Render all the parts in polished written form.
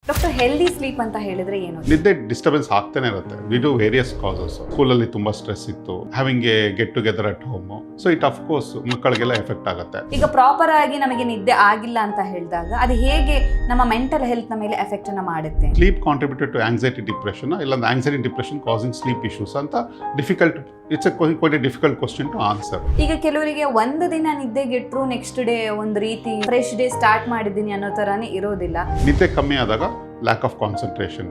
Doctor healthy sleep ಅಂತ ಹೇಳಿದ್ರೆ ಏನು? ನಿದ್ದೆ ಡಿಸ್ಟರ್ಬೆನ್ಸ್ ಆಗ್ತಾನೆ ಇರುತ್ತೆ ವಿ ಡು ವೇರಿಯಸ್ ಕಾಸಸ್. ಸ್ಕೂಲಲ್ಲಿ ತುಂಬಾ ಸ್ಟ್ರೆಸ್ ಇತ್ತು, having a get together at home, so it of course ಮಕ್ಕಳಿಗೆಲ್ಲ ಎಫೆಕ್ಟ್ ಆಗುತ್ತೆ. ಈಗ ಪ್ರಾಪರ್ ಆಗಿ ನಮಗೆ ನಿದ್ದೆ ಆಗಿಲ್ಲ ಅಂತ ಹೇಳಿದಾಗ ಅದು ಹೇಗೆ ನಮ್ಮ ಮೆಂಟಲ್ ಹೆಲ್ತ್ ನ ಮೇಲೆ ಎಫೆಕ್ಟ್ ಅನ್ನ ಮಾಡುತ್ತೆ? Sleep contributed to anxiety depression, ಇಲ್ಲ anxiety depression causing sleep issues ಅಂತ difficult. It's quite a difficult question to answer. ಈಗ ಕೆಲವರಿಗೆ ಒಂದು ದಿನ ನಿದ್ದೆಗೆಟ್ರು ನೆಕ್ಸ್ಟ್ ಡೇ ಒಂದು ರೀತಿ ಫ್ರೆಶ್ ಡೇ ಸ್ಟಾರ್ಟ್ ಮಾಡಿದ್ದೀನಿ ಅನ್ನೋ ತರಾನೇ ಇರೋದಿಲ್ಲ. ನಿದ್ದೆ ಕಮ್ಮಿ ಆದಾಗ ಲ್ಯಾಕ್ ಆಫ್ ಕಾನ್ಸಂಟ್ರೇಷನ್,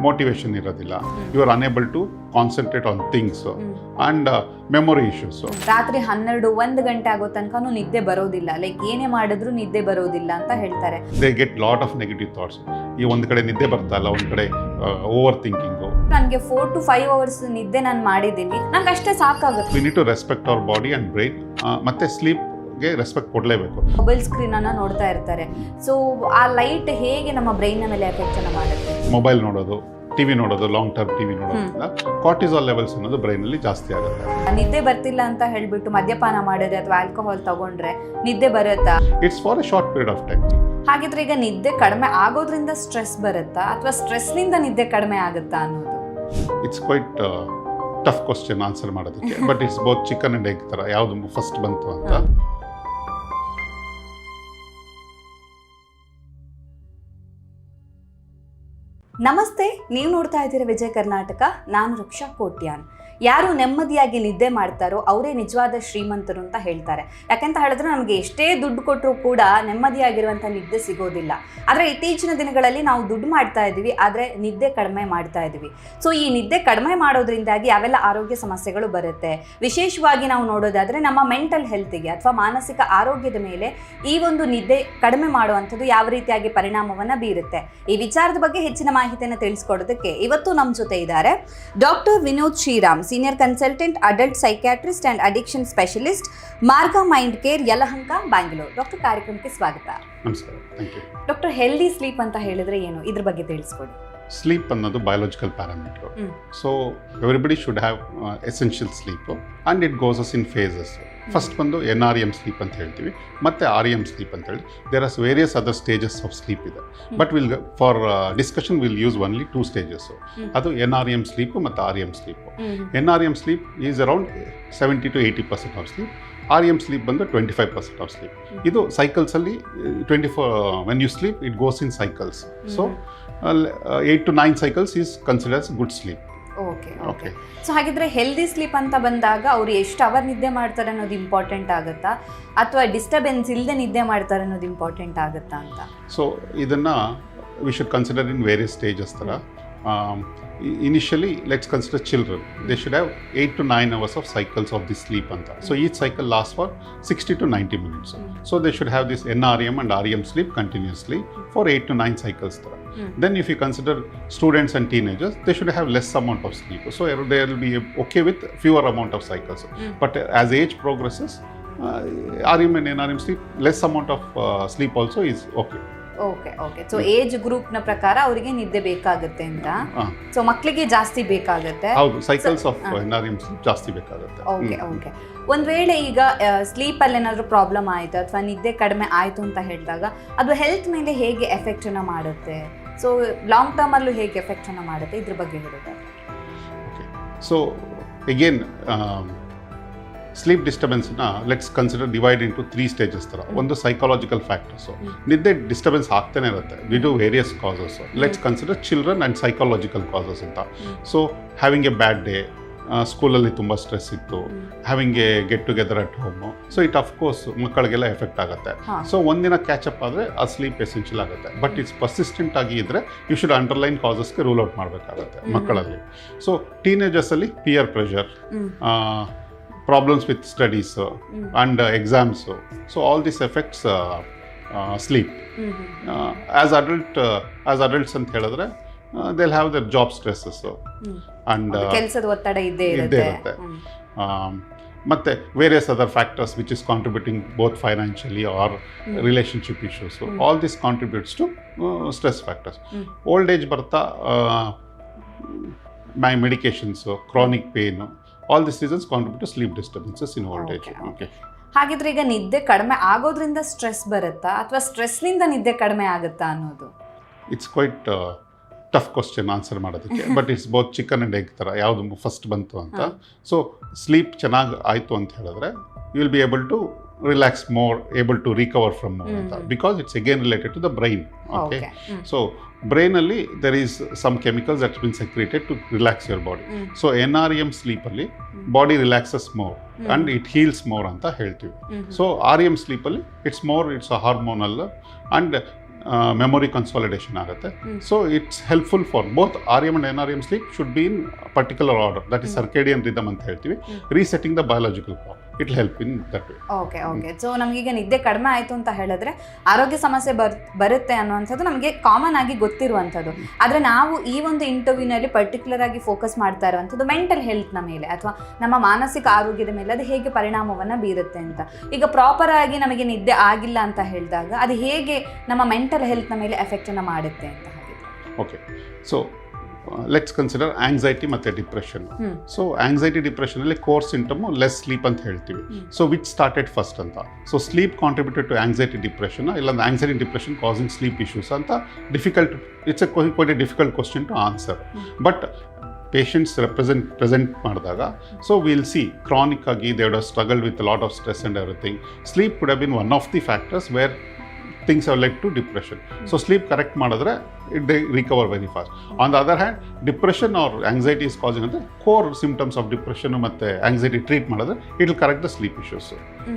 ಮೋಟಿವೇಶನ್ ಇರೋದಿಲ್ಲ, you are unable to concentrate on things and memory issues. ರಾತ್ರಿ 12-1 ಗಂಟೆ ಆಗೋ ತನಕನೂ ನಿದ್ದೆ ಬರೋದಿಲ್ಲ, ಲೈಕ್ ಏನೇ ಮಾಡಿದ್ರು ನಿದ್ದೆ ಬರೋದಿಲ್ಲ ಅಂತ ಹೇಳ್ತಾರೆ. They get lot of negative thoughts. ಈ ಒಂದು ಕಡೆ ನಿದ್ದೆ ಬರ್ತಾ ಇಲ್ಲ, ಒಂದು ಕಡೆ ಓವರ್ ಥಿಂಕಿಂಗು. ನನಗೆ 4 to 5 hours ನಿದ್ದೆ ನಾನು ಮಾಡಿದ್ದೀನಿ, ನಂಗೆ ಅಷ್ಟೇ ಸಾಕಾಗುತ್ತೆ. We need to respect our body and brain. ಮತ್ತೆ ಸ್ಲೀಪ್ ರೆಸ್ಪೆಕ್ಟ್ ಕೊಡಲೇಬೇಕು. ಮೊಬೈಲ್ ಸ್ಕ್ರೀನ್ ಅನ್ನ ನೋಡ್ತಾ ಇರ್ತಾರೆ, ಸೊ ಆ ಲೈಟ್ ಹೇಗೆ ನಮ್ಮ ಬ್ರೈನ್ ಮೇಲೆ ಎಫೆಕ್ಟ್ ಅನ್ನ ಮಾಡುತ್ತೆ? ಮೊಬೈಲ್ ನೋಡೋದು, ಟಿವಿ ನೋಡೋದು, ಲಾಂಗ್ ಟರ್ಮ್ ಟಿವಿ ನೋಡೋದ್ರಿಂದ ಕಾರ್ಟಿಸಾಲ್ ಲೆವೆಲ್ಸ್ ಅನ್ನೋದು ಬ್ರೈನ್ ಅಲ್ಲಿ ಜಾಸ್ತಿ ಆಗುತ್ತೆ. ನಿದ್ದೆ ಬರ್ತಿಲ್ಲ ಅಂತ ಹೇಳ್ಬಿಟ್ಟು ಮದ್ಯಪಾನ ಮಾಡಿದ್ರೆ ಅಥವಾ ಆಲ್ಕೋಹಾಲ್ ತಗೊಂಡ್ರೆ ನಿದ್ದೆ ಬರುತ್ತಾ? It's for a short period of time. ಹಾಗಿದ್ರೆ ಈಗ ನಿದ್ದೆ ಕಡಿಮೆ ಆಗೋದ್ರಿಂದ ಸ್ಟ್ರೆಸ್ ಬರುತ್ತಾ ಅಥವಾ ಸ್ಟ್ರೆಸ್ ನಿಂದ ನಿದ್ದೆ ಕಡಿಮೆ ಆಗುತ್ತಾ ಅನ್ನೋದು? It's quite tough question answer ಮಾಡೋದಕ್ಕೆ. But it's both chicken and egg ತರ, ಯಾವುದು ಫಸ್ಟ್ ಬಂತು ಅಂತ. ನಮಸ್ತೆ, ನೀವು ನೋಡ್ತಾ ಇದ್ದೀರಾ ವಿಜಯ ಕರ್ನಾಟಕ. ನಾನು ರಕ್ಷಾ ಕೋಟ್ಯಾನ್. ಯಾರು ನೆಮ್ಮದಿಯಾಗಿ ನಿದ್ದೆ ಮಾಡ್ತಾರೋ ಅವರೇ ನಿಜವಾದ ಶ್ರೀಮಂತರು ಅಂತ ಹೇಳ್ತಾರೆ. ಯಾಕೆಂತ ಹೇಳಿದ್ರೆ ನಮಗೆ ಎಷ್ಟೇ ದುಡ್ಡು ಕೊಟ್ಟರೂ ಕೂಡ ನೆಮ್ಮದಿಯಾಗಿರುವಂಥ ನಿದ್ದೆ ಸಿಗೋದಿಲ್ಲ. ಆದರೆ ಇತ್ತೀಚಿನ ದಿನಗಳಲ್ಲಿ ನಾವು ದುಡ್ಡು ಮಾಡ್ತಾ ಇದ್ದೀವಿ, ಆದರೆ ನಿದ್ದೆ ಕಡಿಮೆ ಮಾಡ್ತಾ ಇದ್ದೀವಿ. ಸೊ ಈ ನಿದ್ದೆ ಕಡಿಮೆ ಮಾಡೋದ್ರಿಂದಾಗಿ ಯಾವೆಲ್ಲ ಆರೋಗ್ಯ ಸಮಸ್ಯೆಗಳು ಬರುತ್ತೆ, ವಿಶೇಷವಾಗಿ ನಾವು ನೋಡೋದಾದರೆ ನಮ್ಮ ಮೆಂಟಲ್ ಹೆಲ್ತಿಗೆ ಅಥವಾ ಮಾನಸಿಕ ಆರೋಗ್ಯದ ಮೇಲೆ ಈ ಒಂದು ನಿದ್ದೆ ಕಡಿಮೆ ಮಾಡುವಂಥದ್ದು ಯಾವ ರೀತಿಯಾಗಿ ಪರಿಣಾಮವನ್ನು ಬೀರುತ್ತೆ, ಈ ವಿಚಾರದ ಬಗ್ಗೆ ಹೆಚ್ಚಿನ ಮಾಹಿತಿಯನ್ನು ತಿಳಿಸ್ಕೊಡೋದಕ್ಕೆ ಇವತ್ತು ನಮ್ಮ ಜೊತೆ ಇದ್ದಾರೆ doctor Vinod Sriram, senior consultant, adult psychiatrist and addiction specialist, Marga mind care, Yelahanka, Bangalore. Doctor, ಕಾರ್ಯಕ್ರಮಕ್ಕೆ ಸ್ವಾಗತ. ನಮಸ್ಕಾರ. Thank you. Doctor, healthy sleep ಅಂತ ಹೇಳಿದ್ರೆ ಏನು, ಇದ್ರ ಬಗ್ಗೆ ತಿಳಿಸ್ಕೊಡಿ. ಸ್ಲೀಪ್ ಅನ್ನೋದು biological parameter. So everybody should have essential sleep and it goes in phases. First ಬಂದು NREM ಸ್ಲೀಪ್ ಅಂತ ಹೇಳ್ತೀವಿ, ಮತ್ತು REM ಸ್ಲೀಪ್ ಅಂತ ಹೇಳಿ there are various other stages of sleep ಇದೆ. But for discussion will use only 2 stages. ಅದು NREM sleep ಮತ್ತು REM sleep. NREM sleep is around 70 to 80% of sleep. REM sleep ಬಂದು 25% of sleep. ಇದು ಸೈಕಲ್ಸಲ್ಲಿ 24 when you sleep it goes in cycles. So 8 to 9 cycles is considered as good sleep. Okay. So ಹಾಗಿದ್ರೆ healthy sleep ಅಂತ ಬಂದಾಗ ಅವ್ರು ಎಷ್ಟು hour ನಿದ್ದೆ ಮಾಡ್ತಾರೆ ಅನ್ನೋದು ಇಂಪಾರ್ಟೆಂಟ್ ಆಗುತ್ತಾ ಅಥವಾ ಡಿಸ್ಟರ್ಬೆನ್ಸ್ ಇಲ್ಲದೆ ನಿದ್ದೆ ಮಾಡ್ತಾರೆ ಅನ್ನೋದು ಇಂಪಾರ್ಟೆಂಟ್ ಆಗುತ್ತಾ ಅಂತ? ಸೊ ಇದನ್ನು we should consider in various stages ಥರ. Initially, let's consider children. They should have 8 to 9 hours of cycles of this sleep anta. So each cycle lasts for 60 to 90 minutes. So they should have this NREM and REM sleep continuously for 8 to 9 cycles. Then if you consider students and teenagers, they should have less amount of sleep. So they will be okay with fewer amount of cycles. But as age progresses, REM and NREM sleep, less amount of sleep also is okay. Okay. So age group ನ ಪ್ರಕಾರ ಅವರಿಗೆ ನಿದ್ದೆ ಬೇಕಾಗುತ್ತೆ ಅಂತ. So ಮಕ್ಕಳಿಗೆ ಜಾಸ್ತಿ ಬೇಕಾಗುತ್ತೆ. ಹೌದು, ಸೈಕಲ್ಸ್ ಆಫ್ NREM ಸ್ಲೀಪ್ ಜಾಸ್ತಿ ಬೇಕಾಗುತ್ತೆ. ಓಕೆ. ಒಂದ್ ವೇಳೆ ಈಗ ಸ್ಲೀಪ್ ಅಲ್ಲಿ ಏನಾದ್ರು ಪ್ರಾಬ್ಲಮ್ ಆಯ್ತು ಅಥವಾ ನಿದ್ದೆ ಕಡಿಮೆ ಆಯ್ತು ಅಂತ ಹೇಳಿದಾಗ ಅದು ಹೆಲ್ತ್ ಮೇಲೆ ಹೇಗೆ ಎಫೆಕ್ಟ್ ಅನ್ನ ಮಾಡುತ್ತೆ, ಸೊ ಲಾಂಗ್ ಟರ್ಮ್ ಅಲ್ಲೂ ಹೇಗೆ ಎಫೆಕ್ಟ್ ಅನ್ನ ಮಾಡುತ್ತೆ, ಇದ್ರ ಬಗ್ಗೆ ಹೇಳೋದು. ಸೊ ಅಗೇನ್ ಸ್ಲೀಪ್ ಡಿಸ್ಟರ್ಬೆನ್ಸ್ನ let's consider divide into 3 stages ಥರ. ಒಂದು ಸೈಕಾಲಜಿಕಲ್ ಫ್ಯಾಕ್ಟರ್ಸು, ನಿದ್ದೆ ಡಿಸ್ಟರ್ಬೆನ್ಸ್ ಆಗ್ತಾನೆ ಇರುತ್ತೆ, we do various causes. Let's consider children and psychological causes ಅಂತ. So having a bad day, ಸ್ಕೂಲಲ್ಲಿ ತುಂಬ ಸ್ಟ್ರೆಸ್ ಇತ್ತು, having a get together at home, so it of course ಮಕ್ಕಳಿಗೆಲ್ಲ ಎಫೆಕ್ಟ್ ಆಗುತ್ತೆ. ಸೊ ಒಂದಿನ ಕ್ಯಾಚಪ್ ಆದರೆ ಆ ಸ್ಲೀಪ್ ಎಸೆನ್ಷಿಯಲ್ ಆಗುತ್ತೆ. ಬಟ್ ಇಟ್ಸ್ ಪರ್ಸಿಸ್ಟೆಂಟ್ ಆಗಿ ಇದ್ದರೆ ಯು ಶುಡ್ ಅಂಡರ್ಲೈನ್ ಕಾಸಸ್ಗೆ ರೂಲ್ ಔಟ್ ಮಾಡಬೇಕಾಗುತ್ತೆ ಮಕ್ಕಳಲ್ಲಿ. ಸೊ ಟೀನೇಜರ್ಸಲ್ಲಿ peer pressure, problems with studies and exams. So all this affects sleep. As adults ಅಂತ ಹೇಳಿದ್ರೆ they'll have their job stresses and ಕೆಲಸದ ಒತ್ತಡ ಇದ್ದೇ ಇರುತ್ತೆ. ಮತ್ತೆ various other factors which is contributing both financially or relationship issues. All this contributes to stress factors. Old age ಬರ್ತಾ medications, chronic pain, all these reasons contribute to sleep disturbances in old age. Okay. ಹಾಗಿದ್ರೆ ಈಗ ನಿದ್ದೆ ಕಡಿಮೆ ಆಗೋದ್ರಿಂದ stress ಬರುತ್ತಾ ಅಥವಾ stress ನಿಂದ ನಿದ್ದೆ ಕಡಿಮೆ ಆಗುತ್ತಾ ಅನ್ನೋದು? It's quite tough question answer ಮಾಡೋದಕ್ಕೆ, but it's both chicken and egg ಥರ ಯಾವುದು ಫಸ್ಟ್ ಬಂತು ಅಂತ. ಸೊ ಸ್ಲೀಪ್ ಚೆನ್ನಾಗಿ ಆಯಿತು ಅಂತ ಹೇಳಿದ್ರೆ you will be able to relax more, able to recover from more ಅಂತ, because it's again related to the brain. Okay, so ಬ್ರೈನಲ್ಲಿ there is some chemicals that's been secreted to relax your body. So NREM ಸ್ಲೀಪಲ್ಲಿ body relaxes more and it heals more ಅಂತ ಹೇಳ್ತೀವಿ. So REM ಸ್ಲೀಪಲ್ಲಿ it's hormonal and memory consolidation ಆಗುತ್ತೆ. So it's helpful for both REM and NREM sleep should B in particular order, that is circadian rhythm ಅಂತ ಹೇಳ್ತೀವಿ. Resetting the biological clock, it help in that way. Okay. So ನಮಗೀಗ ನಿದ್ದೆ ಕಡಿಮೆ ಆಯಿತು ಅಂತ ಹೇಳಿದ್ರೆ ಆರೋಗ್ಯ ಸಮಸ್ಯೆ ಬರುತ್ತೆ ಅನ್ನುವಂಥದ್ದು ನಮಗೆ ಕಾಮನ್ ಆಗಿ ಗೊತ್ತಿರುವಂಥದ್ದು. ಆದರೆ ನಾವು ಈ ಒಂದು ಇಂಟರ್ವ್ಯೂನಲ್ಲಿ ಪರ್ಟಿಕ್ಯುಲರ್ ಆಗಿ ಫೋಕಸ್ ಮಾಡ್ತಾ ಇರುವಂಥದ್ದು ಮೆಂಟಲ್ ಹೆಲ್ತ್ನ ಮೇಲೆ ಅಥವಾ ನಮ್ಮ ಮಾನಸಿಕ ಆರೋಗ್ಯದ ಮೇಲೆ ಅದು ಹೇಗೆ ಪರಿಣಾಮವನ್ನು ಬೀರುತ್ತೆ ಅಂತ. ಈಗ ಪ್ರಾಪರ್ ಆಗಿ ನಮಗೆ ನಿದ್ದೆ ಆಗಿಲ್ಲ ಅಂತ ಹೇಳಿದಾಗ ಅದು ಹೇಗೆ ನಮ್ಮ ಮೆಂಟಲ್ ಹೆಲ್ತ್ನ ಮೇಲೆ ಎಫೆಕ್ಟನ್ನು ಮಾಡುತ್ತೆ ಅಂತ ಹಾಗಿದ್ರೆ. Okay, so let's consider anxiety ಮತ್ತು ಡಿಪ್ರೆಷನ್. ಸೊ ಆಂಗ್ಸೈಟಿ ಡಿಪ್ರೆಷನಲ್ಲಿ ಕೋರ್ ಸಿಂಟಮು ಲೆಸ್ ಸ್ಲೀಪ್ ಅಂತ ಹೇಳ್ತೀವಿ. ಸೊ ವಿಚ್ ಸ್ಟಾರ್ಟೆಡ್ ಫಸ್ಟ್ ಅಂತ. So sleep contributed to anxiety depression, ಇಲ್ಲಾಂದ್ರೆ anxiety depression causing sleep issues ಅಂತ it's quite a difficult question to answer. But patients present ಮಾಡಿದಾಗ, so will see chronic ಆಗಿ they would have struggled with lot of stress and everything. Sleep would have been one of the factors where things have led to depression. So sleep correct ಮಾಡಿದ್ರೆ it recover very fast. On the other hand, depression or anxiety is causing the core symptoms of depression ಮತ್ತು anxiety treat ಮಾಡಿದ್ರೆ it will correct the sleep issues.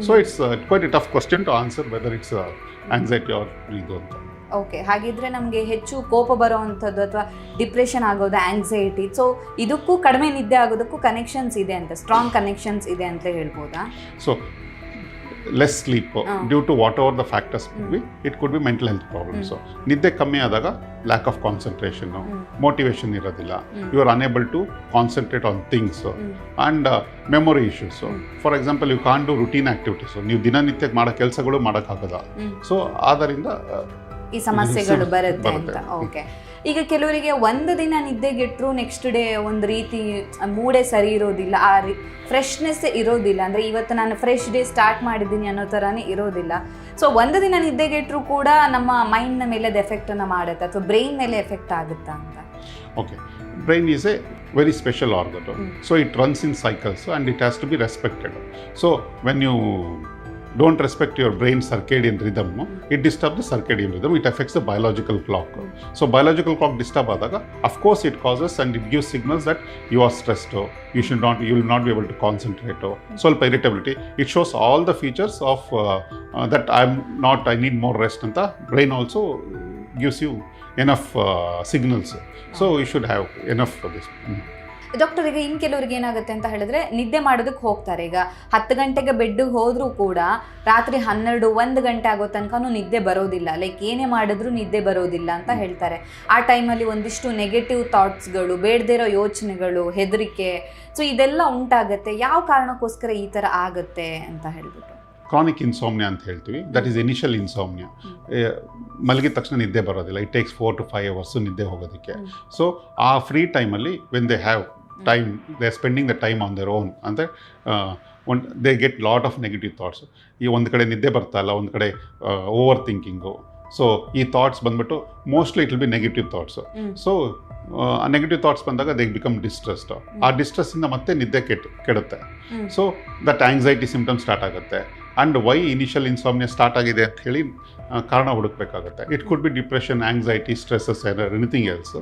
So it's quite a tough question to answer whether it's anxiety or ಇದು ಅಂತ. Okay, ಹಾಗಿದ್ರೆ ನಮಗೆ ಹೆಚ್ಚು ಕೋಪ ಬರೋವಂಥದ್ದು ಅಥವಾ depression ಆಗೋದು, ಆಂಗ್ಸೈಟಿ, ಸೊ ಇದಕ್ಕೂ ಕಡಿಮೆ ನಿದ್ದೆ ಆಗೋದಕ್ಕೂ ಕನೆಕ್ಷನ್ಸ್ ಇದೆ ಅಂತ, ಸ್ಟ್ರಾಂಗ್ ಕನೆಕ್ಷನ್ಸ್ ಇದೆ ಅಂತ ಹೇಳ್ಬೋದಾ? So less sleep due to what the factors it could be mental health problems. ನಿದ್ದೆ ಕಮ್ಮಿ ಆದಾಗ ಲ್ಯಾಕ್ ಆಫ್ ಕಾನ್ಸಂಟ್ರೇಷನ್ನು, ಮೋಟಿವೇಶನ್ ಇರೋದಿಲ್ಲ, you are unable to concentrate on things and memory issues. For example you can do routine activities, ನೀವು ದಿನನಿತ್ಯ ಮಾಡೋ ಕೆಲಸಗಳು ಮಾಡೋಕ್ಕಾಗಲ್ಲ. So ಆದ್ದರಿಂದ ಈ ಸಮಸ್ಯೆಗಳು ಬರುತ್ತೆ ಅಂತ. ಓಕೆ, ಈಗ ಕೆಲವರಿಗೆ ಒಂದು ದಿನ ನಿದ್ದೆಗೆಟ್ಟರು ನೆಕ್ಸ್ಟ್ ಡೇ ಒಂದು ರೀತಿ ಮೂಡೇ ಸರಿ ಇರೋದಿಲ್ಲ, ಫ್ರೆಶ್ನೆಸ್ ಇರೋದಿಲ್ಲ. ಅಂದರೆ ಇವತ್ತು ನಾನು ಫ್ರೆಶ್ ಡೇ ಸ್ಟಾರ್ಟ್ ಮಾಡಿದ್ದೀನಿ ಅನ್ನೋ ಥರನೇ ಇರೋದಿಲ್ಲ. ಸೊ ಒಂದು ದಿನ ನಿದ್ದೆಗೆಟ್ಟರು ಕೂಡ ನಮ್ಮ ಮೈಂಡ್ನ ಮೇಲೆ ಅದು ಎಫೆಕ್ಟನ್ನು ಮಾಡುತ್ತೆ ಅಥವಾ ಬ್ರೈನ್ ಮೇಲೆ ಎಫೆಕ್ಟ್ ಆಗುತ್ತಾ ಅಂತ? Okay, brain is A very special organ. So it runs in cycles and it has to be respected. So when you don't respect your brain circadian rhythm, it disturbs the circadian rhythm, it affects the biological clock. So biological clock disturb adaga, of course it causes and it gives signals that you are stressed, you will not be able to concentrate, ಸ್ವಲ್ಪ irritability. It shows all the features of that I need more rest anta. Brain also gives you enough signals. So you should have enough for this. Doctor, ಈಗ ಇನ್ನು ಕೆಲವ್ರಿಗೆ ಏನಾಗುತ್ತೆ ಅಂತ ಹೇಳಿದ್ರೆ ನಿದ್ದೆ ಮಾಡೋದಕ್ಕೆ ಹೋಗ್ತಾರೆ. ಈಗ 10 ಗಂಟೆಗೆ ಬೆಡ್ಗೆ ಹೋದರೂ ಕೂಡ ರಾತ್ರಿ 12-1 ಗಂಟೆ ಆಗೋ ತನಕನೂ ನಿದ್ದೆ ಬರೋದಿಲ್ಲ. ಲೈಕ್ ಏನೇ ಮಾಡಿದ್ರೂ ನಿದ್ದೆ ಬರೋದಿಲ್ಲ ಅಂತ ಹೇಳ್ತಾರೆ. ಆ ಟೈಮಲ್ಲಿ ಒಂದಿಷ್ಟು ನೆಗೆಟಿವ್ ಥಾಟ್ಸ್ಗಳು, ಬೇಡದೇ ಇರೋ ಯೋಚನೆಗಳು, ಹೆದರಿಕೆ, ಸೊ ಇದೆಲ್ಲ ಉಂಟಾಗುತ್ತೆ. ಯಾವ ಕಾರಣಕ್ಕೋಸ್ಕರ ಈ ಥರ ಆಗುತ್ತೆ ಅಂತ ಹೇಳ್ಬಿಟ್ಟು? ಕ್ರಾನಿಕ್ ಇನ್ಸೋಮ್ನಿಯಾ ಅಂತ ಹೇಳ್ತೀವಿ. That is initial insomnia. ಮಲಗಿದ ತಕ್ಷಣ ನಿದ್ದೆ ಬರೋದಿಲ್ಲ. ಇಟ್ ಟೇಕ್ಸ್ 4 to 5 hours ನಿದ್ದೆ ಹೋಗೋದಕ್ಕೆ. ಸೊ ಆ ಫ್ರೀ ಟೈಮಲ್ಲಿ when they have time, they are spending the time on their own, ಅಂದರೆ they get lot of negative thoughts. ಈ ಒಂದು ಕಡೆ ನಿದ್ದೆ ಬರ್ತಾ ಇಲ್ಲ, ಒಂದು ಕಡೆ ಓವರ್ ಥಿಂಕಿಂಗು. ಸೊ ಈ ಥಾಟ್ಸ್ ಬಂದ್ಬಿಟ್ಟು mostly it will be negative thoughts. So ಆ ನೆಗೆಟಿವ್ ಥಾಟ್ಸ್ ಬಂದಾಗ ದೇ ಬಿಕಮ್ ಡಿಸ್ಟ್ರೆಸ್ಡ್. ಆ ಡಿಸ್ಟ್ರೆಸ್ಸಿಂದ ಮತ್ತೆ ನಿದ್ದೆ ಕೆಡುತ್ತೆ. So that anxiety symptoms start ಆಗುತ್ತೆ. And why initial insomnia start ಆಗಿದೆ ಅಂತ ಹೇಳಿ ಕಾರಣ ಹುಡುಕಬೇಕಾಗುತ್ತೆ. It could be depression, anxiety, stresses, anything else.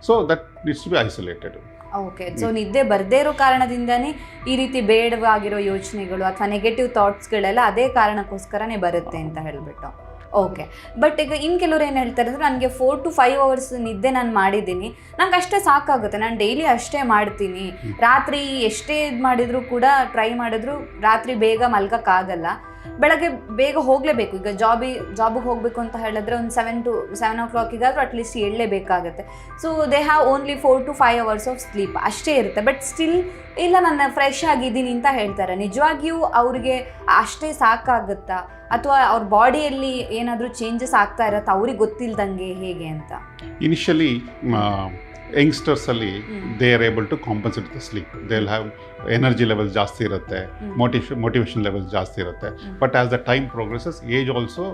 So that needs to be isolated. Okay, so ನಿದ್ದೆ ಬರದೇ ಇರೋ ಕಾರಣದಿಂದನೇ ಈ ರೀತಿ ಬೇಡವಾಗಿರೋ ಯೋಚನೆಗಳು ಅಥವಾ ನೆಗೆಟಿವ್ ಥಾಟ್ಸ್ಗಳೆಲ್ಲ ಅದೇ ಕಾರಣಕ್ಕೋಸ್ಕರನೇ ಬರುತ್ತೆ ಅಂತ ಹೇಳಿಬಿಟ್ಟು. ಓಕೆ, ಬಟ್ ಈಗ ಇನ್ನು ಕೆಲವ್ರು ಏನು ಹೇಳ್ತಾರೆ ಅಂದರೆ ನನಗೆ 4 to 5 hours ನಿದ್ದೆ ನಾನು ಮಾಡಿದ್ದೀನಿ, ನಂಗೆ ಅಷ್ಟೇ ಸಾಕಾಗುತ್ತೆ, ನಾನು ಡೈಲಿ ಅಷ್ಟೇ ಮಾಡ್ತೀನಿ, ರಾತ್ರಿ ಎಷ್ಟೇ ಇದು ಮಾಡಿದರೂ ಕೂಡ ಟ್ರೈ ಮಾಡಿದ್ರು ರಾತ್ರಿ ಬೇಗ ಮಲ್ಗೋಕ್ಕಾಗಲ್ಲ, ಬೆಳಗ್ಗೆ ಬೇಗ ಹೋಗಲೇಬೇಕು. ಈಗ ಜಾಬಿಗೆ ಹೋಗಬೇಕು ಅಂತ ಹೇಳಿದ್ರೆ ಒಂದು 7 to 7 o'clock ಅಟ್ಲೀಸ್ಟ್ ಏಳಲೇಬೇಕಾಗತ್ತೆ. So they have only 4 to 5 hours of sleep ಅಷ್ಟೇ ಇರುತ್ತೆ. ಬಟ್ ಸ್ಟಿಲ್ ಇಲ್ಲ, ನಾನು ಫ್ರೆಶ್ ಆಗಿದ್ದೀನಿ ಅಂತ ಹೇಳ್ತಾರೆ. ನಿಜವಾಗಿಯೂ ಅವ್ರಿಗೆ ಅಷ್ಟೇ ಸಾಕಾಗುತ್ತಾ ಅಥವಾ ಅವ್ರ ಬಾಡಿಯಲ್ಲಿ ಏನಾದರೂ ಚೇಂಜಸ್ ಆಗ್ತಾ ಇರತ್ತಾ ಅವ್ರಿಗೆ ಗೊತ್ತಿಲ್ದಂಗೆ ಹೇಗೆ ಅಂತ? ಇನಿಷಿಯಲಿ ಯಂಗ್ಸ್ಟರ್ಸಲ್ಲಿ they are able to compensate the sleep. They will have energy levels ಜಾಸ್ತಿ ಇರುತ್ತೆ, ಮೋಟಿವೇಶನ್ ಲೆವೆಲ್ಸ್ ಜಾಸ್ತಿ ಇರುತ್ತೆ. But as the time progresses age also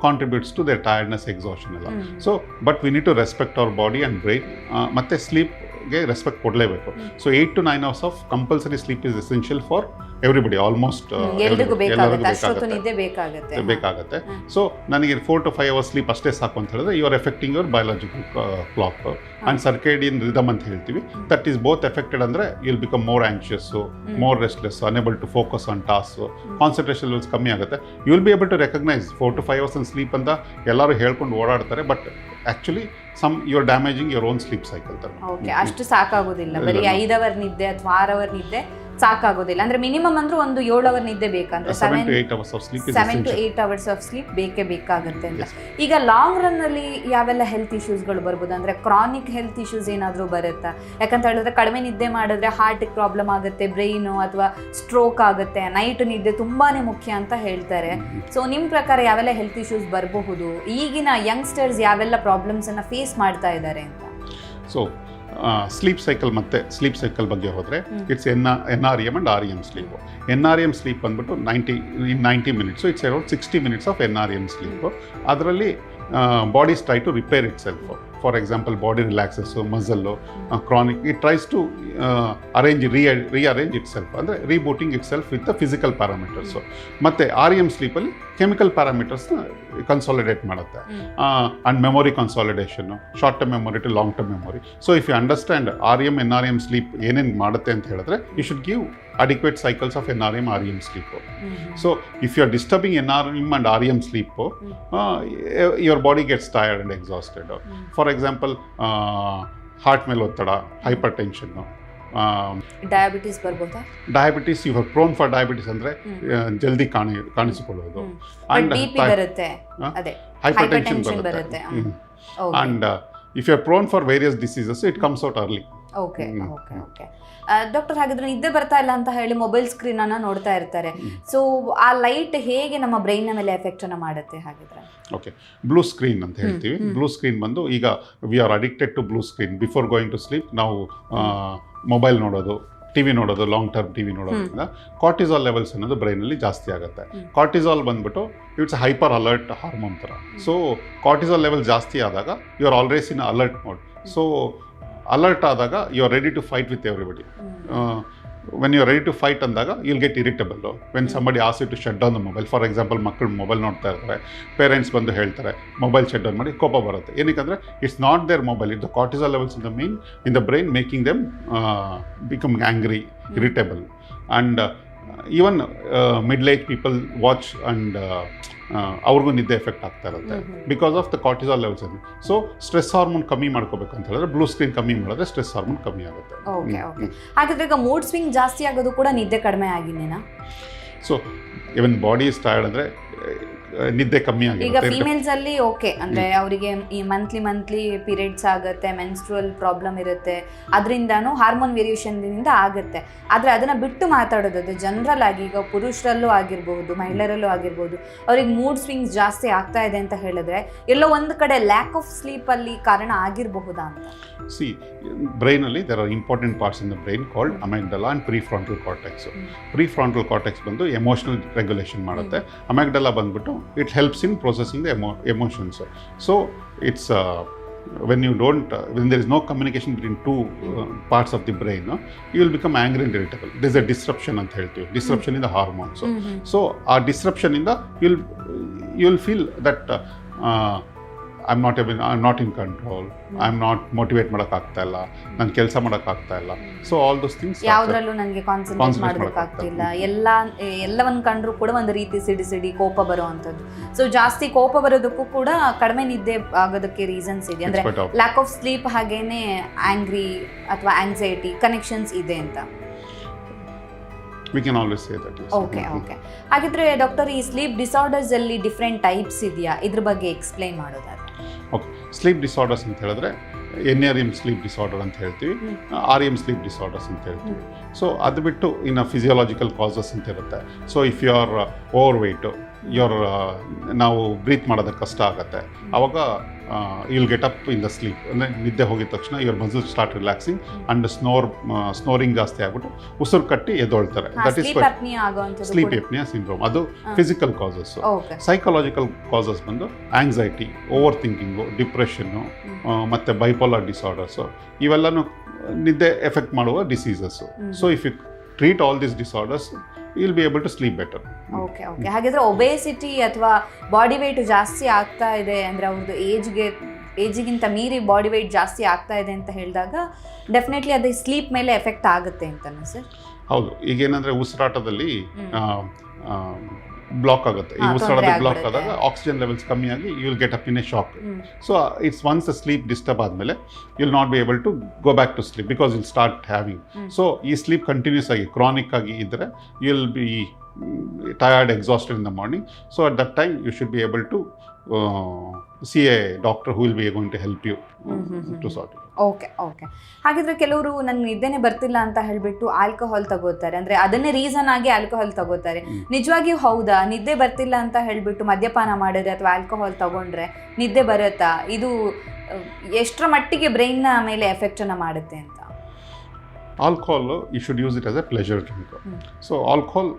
contributes to their tiredness, exhaustion ಎಲ್ಲ. So but we need to respect our body and brain. ಮತ್ತು ಸ್ಲೀಪ್ಗೆ respect ಕೊಡಲೇಬೇಕು. So 8 to 9 hours of compulsory sleep is essential for everybody, almost ಎಲ್ಲರಿಗೂ ಬೇಕಾಗುತ್ತೆ. So ನನಗೆ 4 to 5 hours sleep ಅಷ್ಟೇ ಸಾಕು ಅಂತ ಹೇಳಿದ್ರೆ you are affecting your biological clock and circadian rhythm ಅಂತ ಹೇಳ್ತೀವಿ. ದಟ್ ಈಸ್ ಬೋತ್ ಎಫೆಕ್ಟೆಡ್ ಅಂದರೆ you will become more anxious, more restless, unable to focus on task, concentration levels ಕಮ್ಮಿ ಆಗುತ್ತೆ. You will be able to recognise 4 to 5 hours ಅಂತ sleep ಅಂತ ಎಲ್ಲರೂ ಹೇಳ್ಕೊಂಡು ಓಡಾಡ್ತಾರೆ. But actually you are damaging your own sleep cycle. Okay, ಅಷ್ಟು ಸಾಕಾಗೋದಿಲ್ಲ. ಬರೀ 5 hour ನಿದ್ದೆ ಅಥವಾ 6 hour ನಿದ್ದೆ ಸಾಕಾಗೋದಿಲ್ಲ. ಅಂದ್ರೆ ಮಿನಿಮಮ್ ಅಂದ್ರೆ ಒಂದು 7 hour ನಿದ್ದೆ ಬೇಕಂದ್ರೆ 7 to 8 hours ಆಫ್ ಸ್ಲೀಪ್ ಬೇಕೇ ಬೇಕಾಗುತ್ತೆ ಅಂತ. ಈಗ ಲಾಂಗ್ ರನ್ ಅಲ್ಲಿ ಯಾವೆಲ್ಲ ಹೆಲ್ತ್ ಇಶ್ಯೂಸ್ಗಳು ಬರ್ಬೋದು? ಅಂದ್ರೆ ಕ್ರಾನಿಕ್ ಹೆಲ್ತ್ ಇಶ್ಯೂಸ್ ಏನಾದರೂ ಬರುತ್ತಾ? ಯಾಕಂತ ಹೇಳಿದ್ರೆ ಕಡಿಮೆ ನಿದ್ದೆ ಮಾಡಿದ್ರೆ ಹಾರ್ಟ್ ಪ್ರಾಬ್ಲಮ್ ಆಗುತ್ತೆ, ಬ್ರೈನು ಅಥವಾ ಸ್ಟ್ರೋಕ್ ಆಗುತ್ತೆ. ನೈಟ್ ನಿದ್ದೆ ತುಂಬಾನೇ ಮುಖ್ಯ ಅಂತ ಹೇಳ್ತಾರೆ. ಸೊ ನಿಮ್ಮ ಪ್ರಕಾರ ಯಾವೆಲ್ಲ ಹೆಲ್ತ್ ಇಶ್ಯೂಸ್ ಬರಬಹುದು? ಈಗಿನ ಯಂಗ್ಸ್ಟರ್ಸ್ ಯಾವೆಲ್ಲ ಪ್ರಾಬ್ಲಮ್ಸ್ ಅನ್ನ ಫೇಸ್ ಮಾಡ್ತಾ ಇದ್ದಾರೆ ಅಂತ? ಸೊ ಸ್ಲೀಪ್ ಸೈಕಲ್ ಮತ್ತು ಸ್ಲೀಪ್ ಸೈಕಲ್ ಬಗ್ಗೆ ಹೋದರೆ it's NREM and REM sleep. NREM sleep ಬಂದ್ಬಿಟ್ಟು 90 minutes. It's around 60 minutes of NREM sleep. ಅದರಲ್ಲಿ bodies try to repair itself. For example body relaxes, muscle, chronic, it tries to rearrange itself, ಅಂದರೆ rebooting itself with the physical parameters. ಮತ್ತು REM ಸ್ಲೀಪಲ್ಲಿ chemical ಪ್ಯಾರಾಮೀಟರ್ಸ್ನ consolidate ಮಾಡುತ್ತೆ. And memory consolidation, short term memory to long term memory. So if you understand REM NREM sleep ಏನೇನು ಮಾಡುತ್ತೆ ಅಂತ ಹೇಳಿದ್ರೆ you should give adequate cycles of NREM REM sleep. So if you are disturbing NREM and REM sleep, your body gets tired and exhausted. For example, heart ಮೇಲೆ ಒತ್ತಡ, hypertension, diabetes ಬರ್ಬೋದಾ? Diabetes, you are prone for diabetes ಅಂದರೆ ಜಲ್ದಿ ಕಾಣಿಸಿಕೊಳ್ಳೋದು. Hypertension ಬರುತ್ತೆ. And if you are prone for various diseases, it comes out early. Okay. Doctor, ಹಾಗಿದ್ರೆ ನಿದ್ದೆ ಬರ್ತಾ ಇಲ್ಲ ಅಂತ ಹೇಳಿ ಮೊಬೈಲ್ ಸ್ಕ್ರೀನ್ ಅನ್ನ ನೋಡ್ತಾ ಇರ್ತಾರೆ. ಸೊ ಆ ಲೈಟ್ ಹೇಗೆ ನಮ್ಮ ಬ್ರೈನ್ ಮೇಲೆ ಎಫೆಕ್ಟ್ ಅನ್ನ ಮಾಡುತ್ತೆ ಹಾಗಿದ್ರೆ? ಓಕೆ, ಬ್ಲೂ ಸ್ಕ್ರೀನ್ ಅಂತ ಹೇಳ್ತೀವಿ. ಬ್ಲೂ ಸ್ಕ್ರೀನ್ ಬಂದು ಈಗ we are addicted to blue screen. Before going to sleep ನಾವು ಮೊಬೈಲ್ ನೋಡೋದು, ಟಿವಿ ನೋಡೋದು, ಲಾಂಗ್ ಟರ್ಮ್ ಟಿವಿ ನೋಡೋದ್ರಿಂದ ಕಾರ್ಟಿಸಾಲ್ ಲೆವೆಲ್ಸ್ ಅನ್ನೋದು ಬ್ರೈನಲ್ಲಿ ಜಾಸ್ತಿ ಆಗುತ್ತೆ. ಕಾರ್ಟಿಸಾಲ್ ಬಂದ್ಬಿಟ್ಟು ಇಟ್ಸ್ ಹೈಪರ್ ಅಲರ್ಟ್ ಹಾರ್ಮೋನ್ ಥರ. ಸೊ ಕಾರ್ಟಿಸಾಲ್ ಲೆವೆಲ್ ಜಾಸ್ತಿ ಆದಾಗ you are always in alert mode. So alert ಆದಾಗ you are ready to fight with everybody. When you are ready to fight ಅಂದಾಗ you will get irritable when somebody as you to shut down the mobile. For example, ಮಕ್ಕಳು mobile ನೋಡ್ತಾ ಇರ್ತಾರೆ, parents ಬಂದು ಹೇಳ್ತಾರೆ mobile shut down ಮಾಡಿ, ಕೋಪ ಬರುತ್ತೆ. ಏನಕ್ಕೆ? It's not their mobile, it the cortisol levels in the brain making them become angry, irritable. And even middle age people watch and ಅವ್ರಿಗೂ ನಿದ್ದೆ ಎಫೆಕ್ಟ್ ಆಗ್ತಾ ಇರುತ್ತೆ because of the cortisol levels. So stress hormone ಕಮ್ಮಿ ಮಾಡ್ಕೋಬೇಕು ಅಂತ ಹೇಳಿದ್ರೆ blue screen ಕಮ್ಮಿ ಮಾಡಿದ್ರೆ ಸ್ಟ್ರೆಸ್ ಹಾರ್ಮೋನ್ ಕಮ್ಮಿ ಆಗುತ್ತೆ. ಹಾಗಾದ್ರೆ ಈಗ ಮೂಡ್ ಸ್ವಿಂಗ್ ಜಾಸ್ತಿ ಆಗೋದು ಕೂಡ ನಿದ್ದೆ ಕಡಿಮೆ ಆಗಿನೇನಾ? So even body is tired ಅಂದರೆ ನಿದ್ದೆ ಕಮ್ಮಿ ಆಗಿದೆ. ಈಗ ಫೀಮೇಲ್ಸ್ ಅಲ್ಲಿ ಓಕೆ, ಅಂದ್ರೆ ಅವರಿಗೆ ಈ ಮಂತ್ಲಿ ಪೀರಿಯಡ್ಸ್ ಆಗುತ್ತೆ, ಮೆನ್ಸ್ಟ್ರುವಲ್ ಪ್ರಾಬ್ಲಮ್ ಇರುತ್ತೆ, ಅದರಿಂದಾನು ಹಾರ್ಮೋನ್ ವೇರಿಯೇಷನ್ ಇಂದ ಆಗುತ್ತೆ. ಆದ್ರೆ ಅದನ್ನ ಬಿಟ್ಟು ಮಾತಾಡೋದು ಜನರಲ್ ಆಗಿ ಈಗ ಪುರುಷರಲ್ಲೂ ಆಗಿರ್ಬಹುದು, ಮಹಿಳೆಯರಲ್ಲೂ ಆಗಿರ್ಬಹುದು, ಅವ್ರಿಗೆ ಮೂಡ್ ಸ್ವಿಂಗ್ಸ್ ಜಾಸ್ತಿ ಆಗ್ತಾ ಇದೆ ಅಂತ ಹೇಳಿದ್ರೆ ಎಲ್ಲೋ ಒಂದು ಕಡೆ ಲ್ಯಾಕ್ ಆಫ್ ಸ್ಲೀಪ್ ಅಲ್ಲಿ ಕಾರಣ ಆಗಿರಬಹುದಾ ಅಂತ? ಸಿ, ಬ್ರೈನಲ್ಲಿ there are important parts in the brain called amygdala and prefrontal cortex. Prefrontal cortex ಬಂದು ಎಮೋಷನಲ್ ರೆಗ್ಯುಲೇಷನ್ ಮಾಡುತ್ತೆ. ಅಮೆಗ್ಡಲಾ ಬಂದ್ಬಿಟ್ಟು it helps in processing the emotions. So it's when there is no communication between two parts of the brain, you will become angry and irritable. There's a disruption anta helthivi, disruption in the hormones. So our disruption in the you'll feel that I'm not in control, I'm not motivate ಮಾಡಕ್ ಆಗ್ತಾ ಇಲ್ಲ, ನಾನು ಕೆಲಸ ಮಾಡಕ್ ಆಗ್ತಾ ಇಲ್ಲ. So all those things, ಯಾವುದ್ರಲ್ಲೂ ನನಗೆ concentrate ಮಾಡೋದಕ್ಕೆ ಆಗ್ತಿಲ್ಲ, ಎಲ್ಲವನ್ನ ಕಂಡ್ರು ಕೂಡ ಒಂದು ರೀತಿ ಸಿಡಿ ಕೋಪ ಬರುವಂಥದ್ದು. ಸೊ ಜಾಸ್ತಿ ಕೋಪ ಬರೋದಕ್ಕೂ ಕೂಡ ಕಡಿಮೆ ನಿದ್ದೆ ಆಗೋದಕ್ಕೆ ರೀಸನ್ಸ್ ಇದೆ. ಅಂದ್ರೆ ಲ್ಯಾಕ್ ಆಫ್ ಸ್ಲೀಪ್ ಹಾಗೇನೆ ಆಂಗ್ರಿ ಅಥವಾ ಆಂಗ್ಸೈಟಿ ಕನೆಕ್ಷನ್ಸ್ ಇದೆ ಅಂತ we can always say that. Yes. Okay. ಹಾಗಿದ್ರೆ ಡಾಕ್ಟರ್, ಈ ಸ್ಲೀಪ್ ಡಿಸಾರ್ಡರ್ಸ್ ಅಲ್ಲಿ ಡಿಫ್ರೆಂಟ್ ಟೈಪ್ಸ್ ಇದೆಯಾ? ಇದ್ರ ಬಗ್ಗೆ ಎಕ್ಸ್ಪ್ಲೈನ್ ಮಾಡೋದಾದ್ರೆ? ಓಕೆ, ಸ್ಲೀಪ್ ಡಿಸಾರ್ಡರ್ಸ್ ಅಂತ ಹೇಳಿದ್ರೆ NREM ಸ್ಲೀಪ್ ಡಿಸಾರ್ಡರ್ ಅಂತ ಹೇಳ್ತೀವಿ, REM ಸ್ಲೀಪ್ ಡಿಸಾರ್ಡರ್ಸ್ ಅಂತ ಹೇಳ್ತೀವಿ. ಸೊ ಅದು ಬಿಟ್ಟು ಇನ್ನು ಫಿಸಿಯಾಲಜಿಕಲ್ ಕಾಸಸ್ ಅಂತ ಇರುತ್ತೆ. So if you are overweight, your ನಾವು ಬ್ರೀತ್ ಮಾಡೋದಕ್ಕೆ ಕಷ್ಟ ಆಗುತ್ತೆ. ಆವಾಗ you'll get up in the sleep, ಅಂದರೆ ನಿದ್ದೆ ಹೋಗಿದ ತಕ್ಷಣ your muscle start relaxing and snoring ಜಾಸ್ತಿ ಆಗ್ಬಿಟ್ಟು ಉಸಿರು ಕಟ್ಟಿ ಎದ್ದೊಳ್ತಾರೆ. That is sleep apnoea syndrome. ಅದು ಫಿಸಿಕಲ್ ಕಾಸಸ್. ಸೈಕಾಲಜಿಕಲ್ ಕಾಸಸ್ ಬಂದು ಆಂಗ್ಸೈಟಿ, ಓವರ್ ಥಿಂಕಿಂಗು, ಡಿಪ್ರೆಷನ್ನು ಮತ್ತು ಬೈಪೋಲಾರ್ ಡಿಸಾರ್ಡರ್ಸು, ಇವೆಲ್ಲನೂ ನಿದ್ದೆ ಎಫೆಕ್ಟ್ ಮಾಡುವ diseases. So if you treat all these disorders will be able to sleep better. Okay okay. ಹಾಗಿದ್ರೆ obesity ಅಥವಾ body weight ಜಾಸ್ತಿ ಆಗ್ತಾ ಇದೆ ಅಂದರೆ ಅವ್ರದ್ದು ಏಜಿಗಿಂತ ಮೀರಿ ಬಾಡಿ ವೆಯ್ಟ್ ಜಾಸ್ತಿ ಆಗ್ತಾ ಇದೆ ಅಂತ ಹೇಳಿದಾಗ ಡೆಫಿನೆಟ್ಲಿ ಅದು ಸ್ಲೀಪ್ ಮೇಲೆ ಎಫೆಕ್ಟ್ ಆಗುತ್ತೆ ಅಂತನಾ ಸರ್? ಹೌದು. ಈಗೇನಂದರೆ ಉಸಿರಾಟದಲ್ಲಿ ಬ್ಲಾಕ್ ಆಗುತ್ತೆ. ಈ ಉಸಿರಾಟದ ಬ್ಲಾಕ್ ಆದಾಗ ಆಕ್ಸಿಜನ್ ಲೆವೆಲ್ಸ್ ಕಮ್ಮಿ ಆಗಿ you will get up in a shock. So it's once the sleep disturb ಆದಮೇಲೆ you will not be able to go back to sleep because will start having. So ಈ sleep continues ಆಗಿ chronic ಆಗಿ ಇದ್ದರೆ you will be tired, exhausted in the morning. So at that time you should be able to see a doctor who will be going to help you to sort it. Okay okay. ಹಾಗಿದ್ರೆ ಕೆಲವರು ನನ್ನ ನಿದ್ದೆನೇ ಬರ್ತಿಲ್ಲ ಅಂತ ಹೇಳಿಬಿಟ್ಟು alcohol ತಗೋತಾರೆ, ಅಂದರೆ ಅದನ್ನೇ reason ಆಗಿ ಆಲ್ಕೋಹಾಲ್ ತಗೋತಾರೆ. ನಿಜವಾಗಿಯೂ ಹೌದಾ? ನಿದ್ದೆ ಬರ್ತಿಲ್ಲ ಅಂತ ಹೇಳಿಬಿಟ್ಟು ಮದ್ಯಪಾನ ಮಾಡಿದ್ರೆ ಅಥವಾ ಆಲ್ಕೋಹಾಲ್ ತಗೊಂಡ್ರೆ ನಿದ್ದೆ ಬರುತ್ತಾ? ಇದು ಎಷ್ಟರ ಮಟ್ಟಿಗೆ ಬ್ರೈನ್ನ ಮೇಲೆ ಎಫೆಕ್ಟನ್ನು ಮಾಡುತ್ತೆ ಅಂತ? Alcohol you should use it as a pleasure drink. So alcohol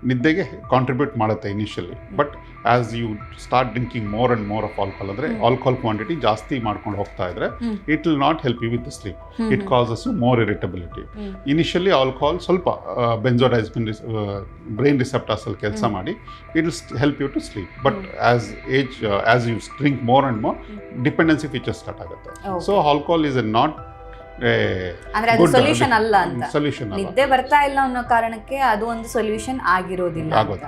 ನಿದ್ದೆಗೆ ಕಾಂಟ್ರಿಬ್ಯೂಟ್ ಮಾಡುತ್ತೆ initially, but as you start drinking more and more of alcohol, ಅಂದರೆ ಆಲ್ಕೋಹಾಲ್ ಕ್ವಾಂಟಿಟಿ ಜಾಸ್ತಿ ಮಾಡ್ಕೊಂಡು ಹೋಗ್ತಾ ಇದ್ರೆ it will not help you with the sleep. It causes you more irritability. Initially alcohol ಸ್ವಲ್ಪ benzodiazepine brain ರಿಸೆಪ್ಟರ್ಸಲ್ಲಿ ಕೆಲಸ ಮಾಡಿ it will help you to sleep. But as you drink more and more dependency feature start ಆಗುತ್ತೆ. So alcohol is A not ಅಂದ್ರೆ ಅದು solution ಅಲ್ಲ ಅಂತ. Solution ಅಲ್ಲ. ನಿದ್ದೆ ಬರ್ತಾ ಇಲ್ಲ ಅನ್ನೋ ಕಾರಣಕ್ಕೆ ಅದು ಒಂದು ಸೊಲ್ಯೂಷನ್ ಆಗಿರೋದಿಲ್ಲ ಅಂತ.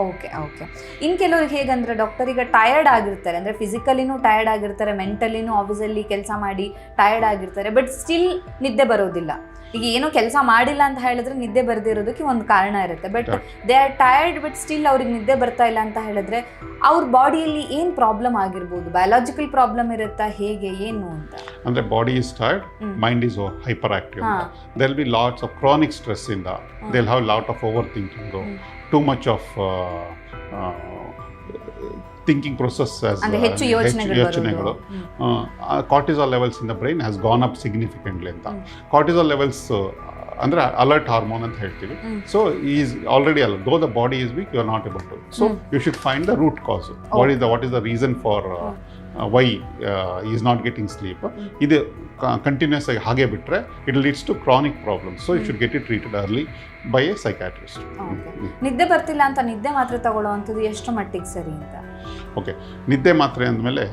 Okay okay. ಇನ್ನು ಕೆಲವ್ರಿಗೆ ಹೇಗಂದ್ರೆ ಡಾಕ್ಟರ್ ಈಗ ಟಯರ್ಡ್ ಆಗಿರ್ತಾರೆ, ಅಂದರೆ ಫಿಸಿಕಲಿನೂ ಟಯರ್ಡ್ ಆಗಿರ್ತಾರೆ, ಮೆಂಟಲಿನೂ ಆಫೀಸಲ್ಲಿ ಕೆಲಸ ಮಾಡಿ ಟಯರ್ಡ್ ಆಗಿರ್ತಾರೆ, ಬಟ್ ಸ್ಟಿಲ್ ನಿದ್ದೆ ಬರೋದಿಲ್ಲ. ಈಗ ಏನೋ ಕೆಲಸ ಮಾಡಿಲ್ಲ ಅಂತ ಹೇಳಿದ್ರೆ ನಿದ್ದೆ ಬರದಿರೋದಕ್ಕೆ ಒಂದು ಕಾರಣ ಇರುತ್ತೆ, but they are tired but still ಅವ್ರಿಗೆ ನಿದ್ದೆ ಬರ್ತಾ ಇಲ್ಲ ಅಂತ ಹೇಳಿದ್ರೆ ಅವ್ರ ಬಾಡಿಯಲ್ಲಿ ಏನು ಪ್ರಾಬ್ಲಮ್ ಆಗಿರ್ಬೋದು? ಬಯಾಲಜಿಕಲ್ ಪ್ರಾಬ್ಲಮ್ ಇರುತ್ತಾ, ಹೇಗೆ ಏನು ಅಂತ? ಅಂದರೆ body is tired, mind is hyperactive. There will be lots of chronic stress ಇಂದ, they will have lot of overthinking, too much of thinking process, ಹೆಚ್ಚು ಯೋಚನೆಗಳು. Cortisol levels in the brain has gone up significantly ಅಂತ. Cortisol levels ಅಂದರೆ alert hormone ಅಂತ ಹೇಳ್ತೀವಿ. So is already alert, though the body is weak, you are not able to. So you should find the root cause. What is the reason for why is not getting sleep. ಇದು continues ಆಗಿ ಹಾಗೆ ಬಿಟ್ಟರೆ it leads to chronic problems. So you should get it treated early by a psychiatrist. ನಿದ್ದೆ ಬರ್ತಿಲ್ಲ ಅಂತ ನಿದ್ದೆ ಮಾತ್ರೆ ತಗೊಳ್ಳೋವಂಥದ್ದು ಎಷ್ಟು ಮಟ್ಟಿಗೆ ಸರಿ ಅಂತ? ಓಕೆ, ನಿದ್ದೆ ಮಾತ್ರೆ ಅಂದಮೇಲೆ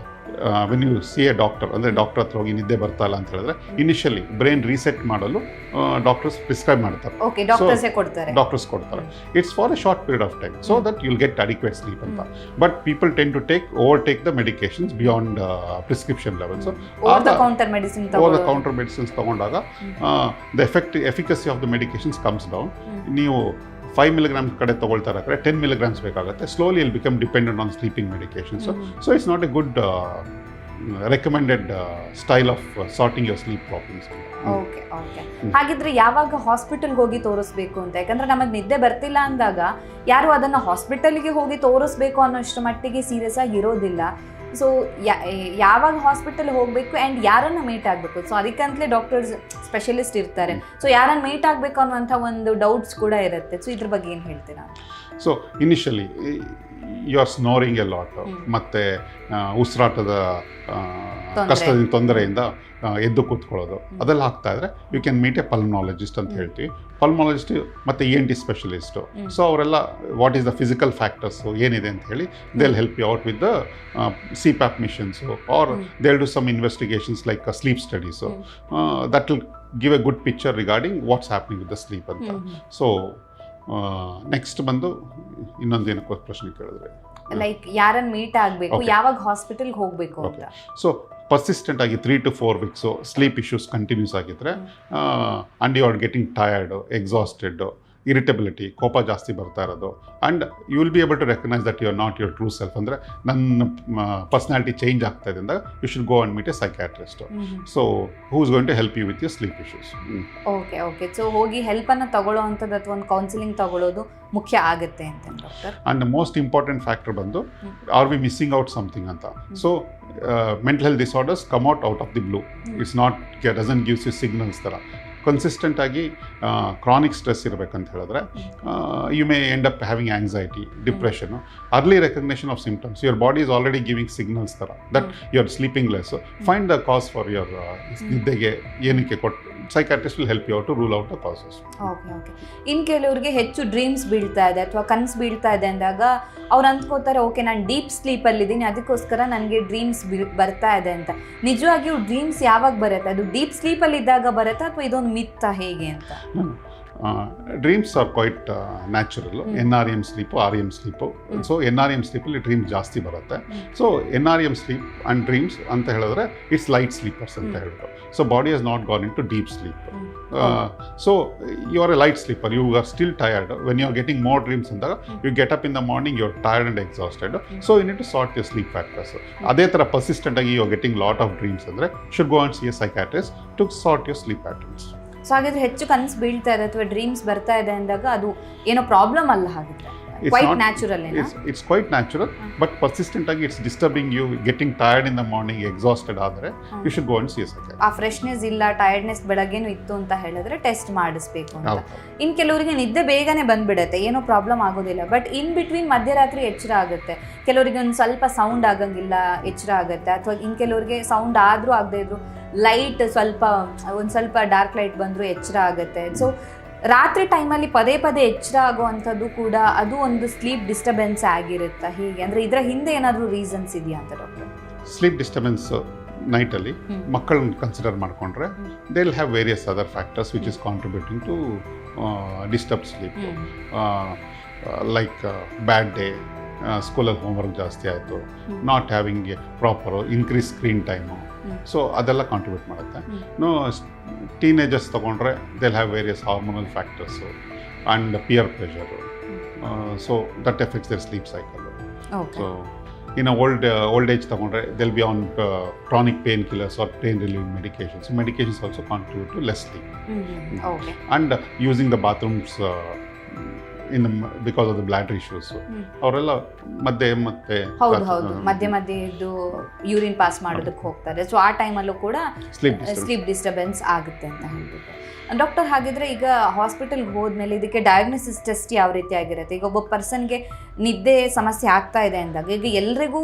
when you see a doctor, ಅಂದರೆ ಡಾಕ್ಟರ್ ಹತ್ರ ಹೋಗಿ ನಿದ್ದೆ ಬರ್ತಾ ಇಲ್ಲ ಅಂತ ಹೇಳಿದ್ರೆ ಇನಿಷಿಯಲಿ ಬ್ರೈನ್ ರೀಸೆಟ್ ಮಾಡಲು ಡಾಕ್ಟರ್ಸ್ ಪ್ರಿಸ್ಕ್ರೈಬ್ ಮಾಡ್ತಾರೆ. ಡಾಕ್ಟರ್ಸ್ ಕೊಡ್ತಾರೆ. It's for a short period of time so that you'll get adequate sleep ಅಂತ. But people tend to overtake the medications beyond prescription levels. Over the counter medicines ತಗೊಂಡಾಗ the efficacy of the medications comes down. ನೀವು 5 milligrams ಕಡೆ ತೊಗೊಳ್ತಾರೆ, 10 milligrams ಬೇಕಾಗುತ್ತೆ. Slowly ಇಲ್ become dependent on sleeping medications. So it's not A good recommended style of sorting your sleep problems. Okay okay. ಹಾಗಿದ್ರೆ ಯಾವಾಗ ಹಾಸ್ಪಿಟಲ್ಗೆ ಹೋಗಿ ತೋರಿಸ್ಬೇಕು ಅಂತ? ಯಾಕಂದ್ರೆ ನಮಗೆ ನಿದ್ದೆ ಬರ್ತಿಲ್ಲ ಅಂದಾಗ ಯಾರು ಅದನ್ನು ಹಾಸ್ಪಿಟಲ್ಗೆ ಹೋಗಿ ತೋರಿಸ್ಬೇಕು ಅನ್ನೋಷ್ಟು ಮಟ್ಟಿಗೆ ಸೀರಿಯಸ್ ಆಗಿ ಇರೋದಿಲ್ಲ. ಸೊ ಯಾವಾಗ ಹಾಸ್ಪಿಟಲ್ ಹೋಗಬೇಕು ಆ್ಯಂಡ್ ಯಾರನ್ನು ಮೀಟ್ ಆಗಬೇಕು? ಸೊ ಅದಕ್ಕಂತಲೇ ಡಾಕ್ಟರ್ಸ್ ಸ್ಪೆಷಲಿಸ್ಟ್ ಇರ್ತಾರೆ. ಸೊ ಯಾರನ್ನು ಮೀಟ್ ಆಗಬೇಕು ಅನ್ನುವಂಥ ಒಂದು ಡೌಟ್ಸ್ ಕೂಡ ಇರುತ್ತೆ. ಸೊ ಇದ್ರ ಬಗ್ಗೆ ಏನು ಹೇಳ್ತೀರಾ? So initially you are snoring a lot, ಮತ್ತು ಉಸಿರಾಟದ ಕಷ್ಟದಿಂದ ತೊಂದರೆಯಿಂದ ಎದ್ದು ಕೂತ್ಕೊಳ್ಳೋದು ಅದೆಲ್ಲ ಆಗ್ತಾ ಇದ್ರೆ you can meet a pulmonologist ಅಂತ ಹೇಳ್ತೀವಿ. ಪಲ್ಮನಾಲಜಿಸ್ಟ್ ಮತ್ತು ENT ಸ್ಪೆಷಲಿಸ್ಟು. ಸೊ ಅವರೆಲ್ಲ what is the physical factors ಏನಿದೆ ಅಂತ ಹೇಳಿ they will help you out with the CPAP machines or they will do some investigations like sleep studies that will give a good picture regarding what's happening with the sleep ಅಂತ. So next ಬಂದು ಇನ್ನೊಂದೇನು ಪ್ರಶ್ನೆ ಕೇಳಿದ್ರೆ like ಯಾರನ್ನು meet ಆಗಬೇಕು, ಯಾವಾಗ ಹಾಸ್ಪಿಟಲ್ಗೆ ಹೋಗಬೇಕು ಅಂತ. ಸೊ ಪರ್ಸಿಸ್ಟೆಂಟ್ ಆಗಿ 3 to 4 weeks sleep issues continues ಆಗಿದ್ರೆ and you are getting tired, exhausted, irritability, ಕೋಪ ಜಾಸ್ತಿ ಬರ್ತಾ ಇರೋದು, and you will be able to recognise that you are not your true self. ಅಂದರೆ ನನ್ನ ಪರ್ಸ್ನಾಲಿಟಿ ಚೇಂಜ್ ಆಗ್ತಾ ಇದೆ ಅಂದಾಗ you should go and meet a psychiatrist. So who is going to help you with your sleep issues. Okay. So ಹೋಗಿ ಹೆಲ್ಪನ್ನು ತಗೊಳ್ಳೋ ಅಂಥದ್ದು ಅಥವಾ ಒಂದು ಕೌನ್ಸಿಲಿಂಗ್ ತಗೊಳ್ಳೋದು ಮುಖ್ಯ ಆಗುತ್ತೆ ಅಂತ doctor. And the most important factor ಬಂದು are we missing out something ಅಂತ. So mental health disorders come out of the blue. It's not doesn't gives you signals ಥರ. ಕನ್ಸಿಸ್ಟೆಂಟ್ ಆಗಿ ಕ್ರಾನಿಕ್ ಸ್ಟ್ರೆಸ್ ಇರಬೇಕಂತ ಹೇಳಿದ್ರೆ you may end up having anxiety, depression, early recognition of symptoms. Your body is already giving signals ಥರ that you are sleeping less. Find the cause for your ನಿದ್ದೆಗೆ ಏನಕ್ಕೆ ಕೊಟ್ಟು psychiatrist will help you to rule out the causes. Okay. ಇನ್ನು ಕೆಲವರಿಗೆ ಹೆಚ್ಚು dreams ಬೀಳ್ತಾ ಇದೆ ಅಥವಾ ಕನಸು ಬೀಳ್ತಾ ಇದೆ ಅಂದಾಗ ಅವ್ರು ಅಂದ್ಕೋತಾರೆ, ಓಕೆ ನಾನು ಡೀಪ್ ಸ್ಲೀಪಲ್ಲಿದ್ದೀನಿ, ಅದಕ್ಕೋಸ್ಕರ ನನಗೆ ಡ್ರೀಮ್ಸ್ ಬರ್ತಾ ಇದೆ ಅಂತ. ನಿಜವಾಗಿಯೂ ಡ್ರೀಮ್ಸ್ ಯಾವಾಗ ಬರುತ್ತೆ? ಅದು ಡೀಪ್ ಸ್ಲೀಪಲ್ಲಿದ್ದಾಗ ಬರುತ್ತಾ ಅಥವಾ ಇದೊಂದು ಮಿತ್ತ ಹೇಗೆ ಅಂತ? Dreams are quite natural. NREM sleep, REM sleep. So NREM ಸ್ಲೀಪಲ್ಲಿ ಡ್ರೀಮ್ಸ್ ಜಾಸ್ತಿ ಬರುತ್ತೆ. So NREM sleep and dreams ಅಂತ ಹೇಳಿದ್ರೆ ಇಟ್ಸ್ ಲೈಟ್ ಸ್ಲೀಪರ್ಸ್ ಅಂತ ಹೇಳ್ಬಿಟ್ಟು. So body has not gone into deep sleep. So you are a light sleeper, you are still tired. When you are getting more dreams ಅಂದಾಗ you get up in the morning, you are tired and exhausted. So you need to sort your sleep factors. ಅದೇ ಥರ persistent ಆಗಿ you are getting lot of dreams ಅಂದರೆ should go and see a psychiatrist to sort your sleep patterns. So ಹಾಗಿದ್ರೆ ಹೆಚ್ಚು ಕನಸು ಬೀಳ್ತಾ ಇದೆ ಅಥವಾ ಡ್ರೀಮ್ಸ್ ಬರ್ತಾ ಇದೆ ಅಂದಾಗ ಅದು ಏನೋ ಪ್ರಾಬ್ಲಮ್ ಅಲ್ಲ, ಹಾಗಿದ್ರೆ quite natural. It's quite natural, but persistent agi it's disturbing you, getting tired in the morning, exhausted ಆದರೆ you should go and see a psychiatrist. ಆ ಫ್ರೆಶ್ನೆಸ್ ಇಲ್ಲ, ಟೈರ್ಡ್ನೆಸ್ ಬೆಳಗ್ಗೆನೂ ಇತ್ತು ಅಂತ ಹೇಳಿದ್ರೆ ಟೆಸ್ಟ್ ಮಾಡಿಸ್ಬೇಕು ಅಂತ. ಇನ್ನು ಕೆಲವರಿಗೆ ನಿದ್ದೆ ಬೇಗನೆ ಬಂದ್ಬಿಡುತ್ತೆ, ಏನೋ ಪ್ರಾಬ್ಲಮ್ ಆಗೋದಿಲ್ಲ, ಬಟ್ ಇನ್ ಬಿಟ್ವೀನ್ ಮಧ್ಯರಾತ್ರಿ ಎಚ್ಚರ ಆಗುತ್ತೆ. ಕೆಲವರಿಗೆ ಒಂದು ಸ್ವಲ್ಪ ಸೌಂಡ್ ಆಗಂಗಿಲ್ಲ, ಎಚ್ಚರ ಆಗುತ್ತೆ. ಅಥವಾ ಇನ್ನು ಕೆಲವರಿಗೆ ಸೌಂಡ್ ಆದರೂ ಆಗದೆ ಇದ್ರು ಲೈಟ್ ಒಂದು ಸ್ವಲ್ಪ ಡಾರ್ಕ್ ಲೈಟ್ ಬಂದರೂ ಎಚ್ಚರ ಆಗುತ್ತೆ. ಸೊ ರಾತ್ರಿ ಟೈಮಲ್ಲಿ ಪದೇ ಪದೇ ಎಚ್ಚರ ಆಗುವಂಥದ್ದು ಕೂಡ ಅದು ಒಂದು ಸ್ಲೀಪ್ ಡಿಸ್ಟರ್ಬೆನ್ಸ್ ಆಗಿರುತ್ತಾ? ಹೀಗೆ ಅಂದರೆ ಇದರ ಹಿಂದೆ ಏನಾದರೂ ರೀಸನ್ಸ್ ಇದೆಯಾ ಅಂತ ಡಾಕ್ಟರ್? ಸ್ಲೀಪ್ ಡಿಸ್ಟರ್ಬೆನ್ಸ್ ನೈಟಲ್ಲಿ ಮಕ್ಕಳನ್ನ ಕನ್ಸಿಡರ್ ಮಾಡಿಕೊಂಡ್ರೆ they will have various other factors which is contributing to disturb sleep. Like bad day, ಸ್ಕೂಲಲ್ಲಿ ಹೋಮ್ವರ್ಕ್ ಜಾಸ್ತಿ ಆಯಿತು, not having a proper increase screen time. So ಅದೆಲ್ಲ ಕಾಂಟ್ರಿಬ್ಯೂಟ್ ಮಾಡುತ್ತೆ. ಟೀನೇಜರ್ಸ್ ತೊಗೊಂಡ್ರೆ they have various hormonal factors and peer pressure. So that affects their sleep cycle. So ಇನ್ನು old age ತೊಗೊಂಡ್ರೆ they'll be on chronic painkillers or pain relieving medications. Medications also contribute to less sleep. And using the bathrooms because of the bladder issues ಅವರೆಲ್ಲ ಮಧ್ಯೆ ಇದ್ದು urine pass ಮಾಡೋದಕ್ಕೆ ಹೋಗ್ತಾರೆ. So ಆ ಟೈಮಲ್ಲೂ ಕೂಡ ಸ್ಲೀಪ್ ಡಿಸ್ಟರ್ಬೆನ್ಸ್ ಆಗುತ್ತೆ ಅಂತ ಹೇಳ್ಬಿಟ್ಟು ಡಾಕ್ಟರ್. ಹಾಗಿದ್ರೆ ಈಗ ಹಾಸ್ಪಿಟಲ್ಗೆ ಹೋದ್ಮೇಲೆ ಇದಕ್ಕೆ ಡಯಾಗ್ನೋಸಿಸ್ ಟೆಸ್ಟ್ ಯಾವ ರೀತಿ ಆಗಿರುತ್ತೆ? ಈಗ ಒಬ್ಬ ಪರ್ಸನ್ಗೆ ನಿದ್ದೆ ಸಮಸ್ಯೆ ಆಗ್ತಾ ಇದೆ ಅಂದಾಗ ಈಗ ಎಲ್ರಿಗೂ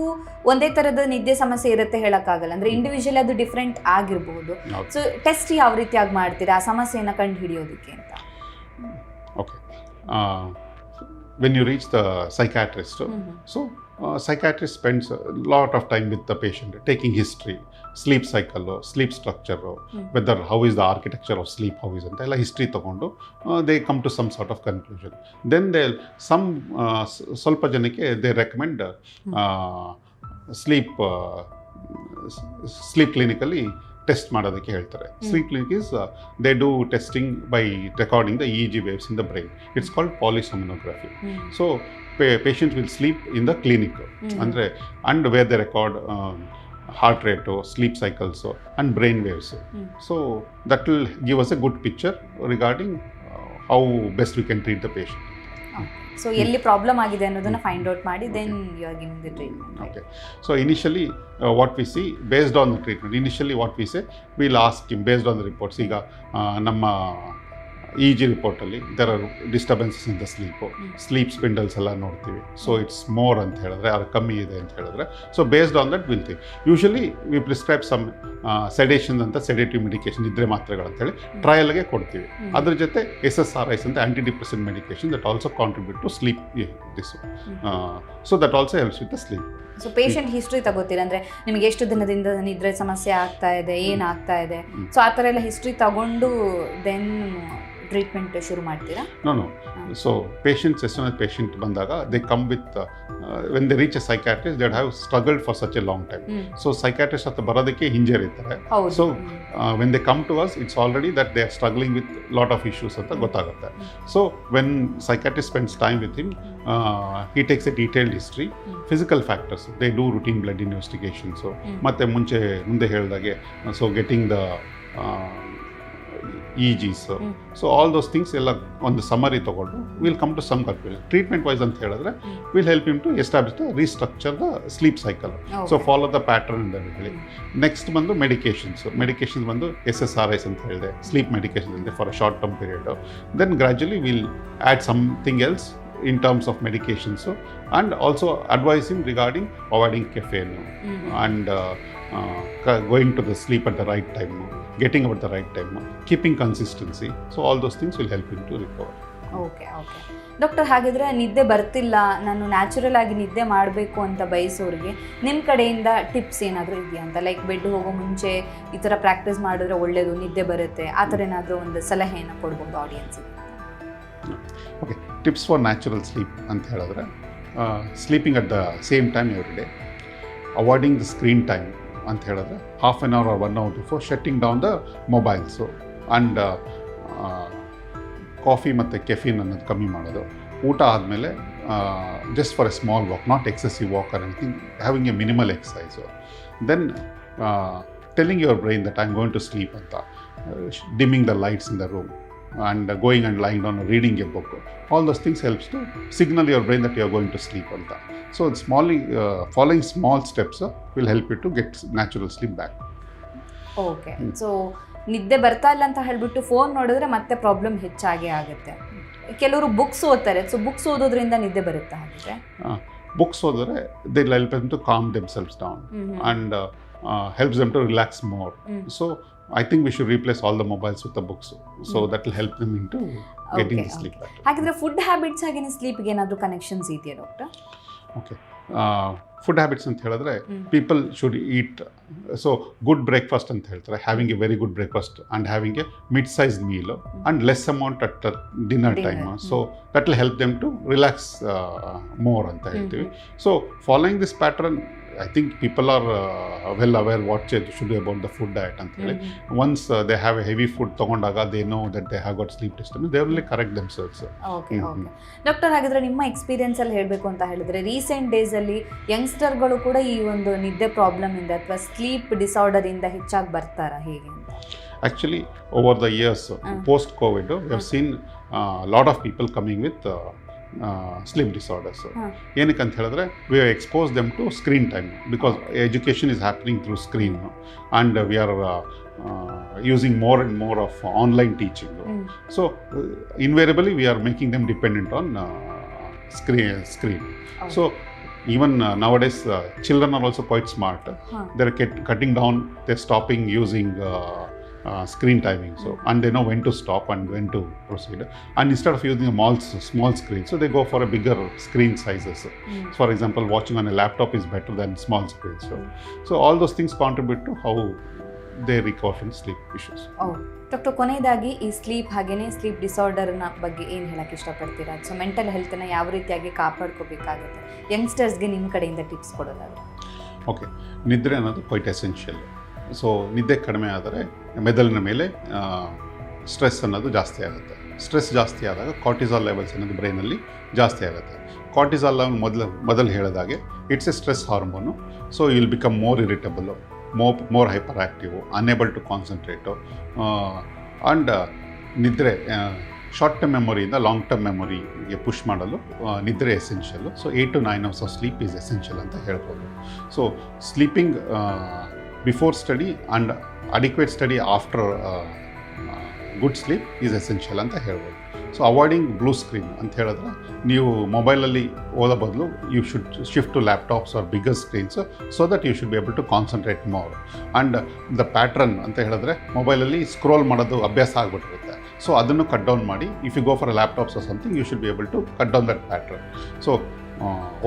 ಒಂದೇ ಥರದ ನಿದ್ದೆ ಸಮಸ್ಯೆ ಇರುತ್ತೆ ಹೇಳೋಕ್ಕಾಗಲ್ಲ, ಅಂದರೆ ಇಂಡಿವಿಜುವಲ್ ಅದು ಡಿಫ್ರೆಂಟ್ ಆಗಿರ್ಬೋದು. ಸೊ ಟೆಸ್ಟ್ ಯಾವ ರೀತಿಯಾಗಿ ಮಾಡ್ತೀರಾ ಆ ಸಮಸ್ಯೆಯನ್ನು ಕಂಡು ಹಿಡಿಯೋದಕ್ಕೆ ಅಂತ? Okay, when you reach the psychiatrist, so psychiatrist spends a lot of time with the patient, taking history, sleep cycle, sleep structure, whether how is the architecture of sleep, how is anta ella history tagondu they come to some sort of conclusion. Then they'll ಸ್ವಲ್ಪ ಜನಕ್ಕೆ they recommend sleep clinically test ಮಾಡೋದಕ್ಕೆ ಹೇಳ್ತಾರೆ. Sleep clinic is they do testing by recording the EEG waves in the brain. It's called polysomnography. So patients will sleep in the clinic ಅಂದರೆ and where they record heart rate, sleep cycles and brain waves. So that will give us a good picture regarding how best we can treat the patient. So ಎಲ್ಲಿ problem ಆಗಿದೆ ಅನ್ನೋದನ್ನು find out ಮಾಡಿ then you are giving the treatment. Okay, so initially what we see based on the treatment, initially what we say will ask him based on the reports. ಈಗ ನಮ್ಮ EEG ರಿಪೋರ್ಟಲ್ಲಿ there are disturbances in the sleep spindles ಎಲ್ಲ ನೋಡ್ತೀವಿ. So it's more ಅಂತ ಹೇಳಿದ್ರೆ ಅದು ಕಮ್ಮಿ ಇದೆ ಅಂತ ಹೇಳಿದ್ರೆ, so based on that will think usually we prescribe some sedation ಅಂತ ಸೆಡೇಟಿವ್ ಮೆಡಿಕೇಶನ್ ಇದ್ರೆ ಮಾತ್ರೆಗಳು ಅಂತೇಳಿ ಟ್ರಯಲ್ಗೆ ಕೊಡ್ತೀವಿ. ಅದ್ರ ಜೊತೆ SSRIs ಅಂತ antidepressant medication that also contribute to sleep this. So that also helps with the sleep. So patient history ತಗೋತೀರ, ಅಂದರೆ ನಿಮಗೆ ಎಷ್ಟು ದಿನದಿಂದ ನಿದ್ರೆ ಸಮಸ್ಯೆ ಆಗ್ತಾ ಇದೆ, ಏನಾಗ್ತಾ ಇದೆ, ಸೊ ಆ ಥರ ಎಲ್ಲ ಹಿಸ್ಟ್ರಿ ತಗೊಂಡು ದೆನ್ ಟ್ರೀಟ್ಮೆಂಟ್ ಶುರು ಮಾಡ್ತೀರಾ? ನೋ. ಸೊ ಪೇಷಂಟ್ಸ್ ಎಷ್ಟೊಂದು ಪೇಷಂಟ್ ಬಂದಾಗ they come with when they reach a psychiatrist they have struggled for such a long time. So psychiatrist ಹತ್ರ ಬರೋದಕ್ಕೆ ಹಿಂಜರಿತಾರೆ. So when they come to us, it's already that they are struggling with lot of issues ಅಂತ ಗೊತ್ತಾಗುತ್ತೆ. So when psychiatrist spends time with him, he takes a detailed history, physical factors, they do routine blood investigations, ಮತ್ತೆ ಮುಂದೆ ಹೇಳಿದಾಗೆ so getting the EGs, so all those things ಎಲ್ಲ ಒಂದು summary ತಗೊಂಡು will come to some conclusion. Treatment wise ಅಂತ ಹೇಳಿದ್ರೆ will help him to establish the restructure the sleep cycle, so follow the pattern ಅಂತ ಹೇಳಿ. ನೆಕ್ಸ್ಟ್ ಬಂದು medications ಬಂದು SSRIs ಅಂತ ಹೇಳಿದೆ, ಸ್ಲೀಪ್ ಮೆಡಿಕೇಶನ್ ಇದೆ for a short term period. Then gradually will add something else in terms of medications, and also advising regarding avoiding caffeine and going to the sleep at the right time, getting up at the right time, keeping consistency. So all those things will help him to recover. Okay doctor, ಹಾಗಿದ್ರೆ ನಿದ್ದೆ ಬರ್ತಿಲ್ಲ, ನಾನು natural ಆಗಿ ನಿದ್ದೆ ಮಾಡಬೇಕು ಅಂತ ಬಯಸೋರಿಗೆ ನಿಮ್ಮ ಕಡೆಯಿಂದ ಟಿಪ್ಸ್ ಏನಾದರೂ ಇದೆಯಾ ಅಂತ? ಲೈಕ್ ಬೆಡ್ ಹೋಗೋ ಮುಂಚೆ ಈ ಥರ ಪ್ರಾಕ್ಟೀಸ್ ಮಾಡಿದ್ರೆ ಒಳ್ಳೆಯದು, ನಿದ್ದೆ ಬರುತ್ತೆ, ಆ ಥರ ಏನಾದರೂ ಒಂದು ಸಲಹೆಯನ್ನು ಕೊಡ್ಬೋದು ಆಡಿಯನ್ಸಿಗೆ? Okay, tips for natural sleep ಅಂತ ಹೇಳಿದ್ರೆ sleeping at the same time every day, avoiding the screen time ಅಂತ ಹೇಳಿದ್ರೆ half an hour or 1 hour before, shutting down the mobiles, and coffee ಮತ್ತು ಕೆಫಿನ್ ಅನ್ನೋದು ಕಮ್ಮಿ ಮಾಡೋದು. ಊಟ ಆದಮೇಲೆ just for a small walk, not excessive walk or anything, having a minimal exercise. Then telling your brain that I am going to sleep ಅಂತ, dimming the lights in the room, and going and lying down and reading a book. All those things helps to signal your brain that you are going to sleep anta. So following small steps will help you to get natural sleep back. Okay, so ನಿದ್ದೆ ಬರ್ತಾ ಇಲ್ಲ ಅಂತ ಹೇಳ್ಬಿಟ್ಟು phone ನೋಡಿದ್ರೆ ಮತ್ತೆ problem ಹೆಚ್ಚಾಗೇ ಆಗುತ್ತೆ. ಕೆಲವರು books ಓದ್ತಾರೆ, ಸೊ ಬುಕ್ಸ್ ಓದೋದ್ರಿಂದ ನಿದ್ದೆ ಬರುತ್ತಾ ಹಾಗಿದ್ರೆ? ಬುಕ್ಸ್ ಓದಿದ್ರೆ they will help them to calm themselves down and helps them to relax more. So I think we should replace all the mobiles with the books, so that will help them into getting the sleep better. ಹಾಗಿದ್ರೆ food habits ಹಾಗೇನೆ ಸ್ಲೀಪ್ಗೆ ಏನಾದರೂ connections ಇದೆಯಾ doctor? Okay, food habits ಅಂತ ಹೇಳಿದ್ರೆ people should eat, so good breakfast ಅಂತ ಹೇಳ್ತಾರೆ, having a very good breakfast and having a mid size meal and less amount at dinner time. So that will help them to relax more ಅಂತ ಹೇಳ್ತೀವಿ. So following this pattern, I think people are well aware what should do about the food diet ಅಂತ ಹೇಳಿ. Once they have a heavy food ತಗೊಂಡಾಗ they know that they have got sleep disturbance, they will correct themselves. Okay doctor, ಹಾಗಿದ್ರೆ ನಿಮ್ಮ ಎಕ್ಸ್ಪೀರಿಯನ್ಸಲ್ಲಿ ಹೇಳಬೇಕು ಅಂತ ಹೇಳಿದ್ರೆ recent ಡೇಸಲ್ಲಿ ಯಂಗ್ಸ್ಟರ್ಗಳು ಕೂಡ ಈ ಒಂದು ನಿದ್ದೆ ಪ್ರಾಬ್ಲಮಿಂದ ಅಥವಾ ಸ್ಲೀಪ್ ಡಿಸಾರ್ಡರಿಂದ ಹೆಚ್ಚಾಗಿ ಬರ್ತಾರಾ, ಹೇಗೆ ಅಂತ? Actually, over the years, post-COVID, we have seen a lot of people coming with sleep disorders. ಏನಕ್ಕೆ ಅಂತ ಹೇಳಿದ್ರೆ we have exposed them to screen time, because education is happening through screen, and we are using more and more of online teaching. So invariably we are making them dependent on screen. So even nowadays children are also quite smart. They're cutting down, they're stopping using screen timing, so and they know when to stop and when to proceed, and instead of using a small screen, so they go for a bigger screen sizes. For example, watching on a laptop is better than small screen. So all those things contribute to how they recover from sleep issues. Doctor, ಕೊನೆಯದಾಗಿ ಈ sleep ಹಾಗೇನೆ sleep ಡಿಸಾರ್ಡರ್ನ ಬಗ್ಗೆ ಏನು ಹೇಳಕ್ಕೆ ಇಷ್ಟಪಡ್ತೀರಾ? So mental ಹೆಲ್ತನ್ನ ಯಾವ ರೀತಿಯಾಗಿ ಕಾಪಾಡ್ಕೋಬೇಕಾಗುತ್ತೆ ಯಂಗ್ಸ್ಟರ್ಸ್ಗೆ ನಿಮ್ಮ ಕಡೆಯಿಂದ ಟಿಪ್ಸ್ ಕೊಡೋದಾದ್ರೆ? ಓಕೆ, ನಿದ್ರೆ ಅನ್ನೋದು ಕ್ವೈಟ್ ಎಸೆನ್ಷಿಯಲ್. ಸೊ ನಿದ್ದೆ ಕಡಿಮೆ ಆದರೆ ಮೆದುಳಿನ ಮೇಲೆ ಸ್ಟ್ರೆಸ್ ಅನ್ನೋದು ಜಾಸ್ತಿ ಆಗುತ್ತೆ. ಸ್ಟ್ರೆಸ್ ಜಾಸ್ತಿ ಆದಾಗ ಕಾರ್ಟಿಸಾಲ್ ಲೆವೆಲ್ಸ್ ಅನ್ನೋದು ಬ್ರೈನಲ್ಲಿ ಜಾಸ್ತಿ ಆಗುತ್ತೆ. ಕಾರ್ಟಿಸಾಲ್ ಲೆವೆಲ್ ಮೊದಲು ಹೇಳಿದಾಗೆ it's a stress hormone. So you will become more irritable, more hyperactive, unable to concentrate, and ನಿದ್ರೆ ಶಾರ್ಟ್ ಟರ್ಮ್ ಮೆಮೊರಿಯಿಂದ ಲಾಂಗ್ ಟರ್ಮ್ ಮೆಮೊರಿಗೆ ಪುಷ್ ಮಾಡಲು ನಿದ್ರೆ essential. So 8 to 9 hours of sleep is essential ಅಂತ ಹೇಳ್ಬೋದು. So sleeping before study and adequate study after good sleep is essential ಅಂತ ಹೇಳ್ಬೋದು. So avoiding blue screen ಅಂತ ಹೇಳಿದ್ರೆ ನೀವು ಮೊಬೈಲಲ್ಲಿ ಓದೋ ಬದಲು you should shift to laptops or bigger screens, so that you should be able to concentrate more. And the pattern ಅಂತ ಹೇಳಿದ್ರೆ ಮೊಬೈಲಲ್ಲಿ ಸ್ಕ್ರೋಲ್ ಮಾಡೋದು ಅಭ್ಯಾಸ ಆಗಿಬಿಟ್ಟಿರುತ್ತೆ. ಸೊ ಅದನ್ನು ಕಟ್ ಡೌನ್ ಮಾಡಿ, if you go for laptops or something, you should be able to cut down that pattern. So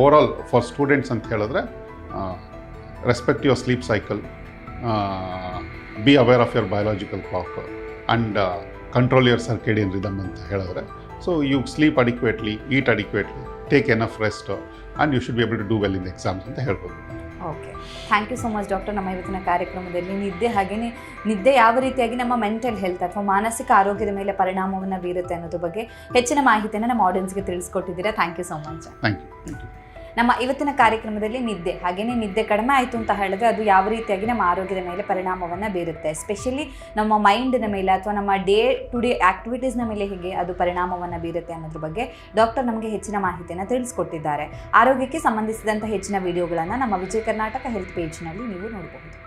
overall for students ಅಂತ ಹೇಳಿದ್ರೆ respect your sleep cycle, be aware of your biological clock, and control your circadian rhythm ಅಂತ ಹೇಳಿದ್ರೆ. So you sleep adequately, eat adequately, take enough rest, and you should be able to do well in the exams ಅಂತ ಹೇಳ್ಬೋದು. Okay, thank you so much doctor. ನಮ್ಮ ಇವತ್ತಿನ ಕಾರ್ಯಕ್ರಮದಲ್ಲಿ ನಿದ್ದೆ ಹಾಗೆಯೇ ನಿದ್ದೆ ಯಾವ ರೀತಿಯಾಗಿ ನಮ್ಮ ಮೆಂಟಲ್ ಹೆಲ್ತ್ ಅಥವಾ ಮಾನಸಿಕ ಆರೋಗ್ಯದ ಮೇಲೆ ಪರಿಣಾಮವನ್ನು ಬೀರುತ್ತೆ ಅನ್ನೋದ್ರ ಬಗ್ಗೆ ಹೆಚ್ಚಿನ ಮಾಹಿತಿಯನ್ನು ನಮ್ಮ ಆಡಿಯನ್ಸ್ಗೆ ತಿಳಿಸ್ಕೊಟ್ಟಿದ್ದೀರಾ. Thank you so much. Thank you. ನಮ್ಮ ಇವತ್ತಿನ ಕಾರ್ಯಕ್ರಮದಲ್ಲಿ ನಿದ್ದೆ ಹಾಗೆಯೇ ನಿದ್ದೆ ಕಡಿಮೆ ಆಯಿತು ಅಂತ ಹೇಳಿದ್ರೆ ಅದು ಯಾವ ರೀತಿಯಾಗಿ ನಮ್ಮ ಆರೋಗ್ಯದ ಮೇಲೆ ಪರಿಣಾಮವನ್ನು ಬೀರುತ್ತೆ, ಎಸ್ಪೆಷಲಿ ನಮ್ಮ ಮೈಂಡಿನ ಮೇಲೆ ಅಥವಾ ನಮ್ಮ ಡೇ ಟು ಡೇ ಆ್ಯಕ್ಟಿವಿಟೀಸ್ನ ಮೇಲೆ ಹೇಗೆ ಅದು ಪರಿಣಾಮವನ್ನು ಬೀರುತ್ತೆ ಅನ್ನೋದ್ರ ಬಗ್ಗೆ ಡಾಕ್ಟರ್ ನಮಗೆ ಹೆಚ್ಚಿನ ಮಾಹಿತಿಯನ್ನು ತಿಳಿಸ್ಕೊಟ್ಟಿದ್ದಾರೆ. ಆರೋಗ್ಯಕ್ಕೆ ಸಂಬಂಧಿಸಿದಂಥ ಹೆಚ್ಚಿನ ವಿಡಿಯೋಗಳನ್ನು ನಮ್ಮ ವಿಜಯ ಕರ್ನಾಟಕ ಹೆಲ್ತ್ ಪೇಜ್ನಲ್ಲಿ ನೀವು ನೋಡಬಹುದು.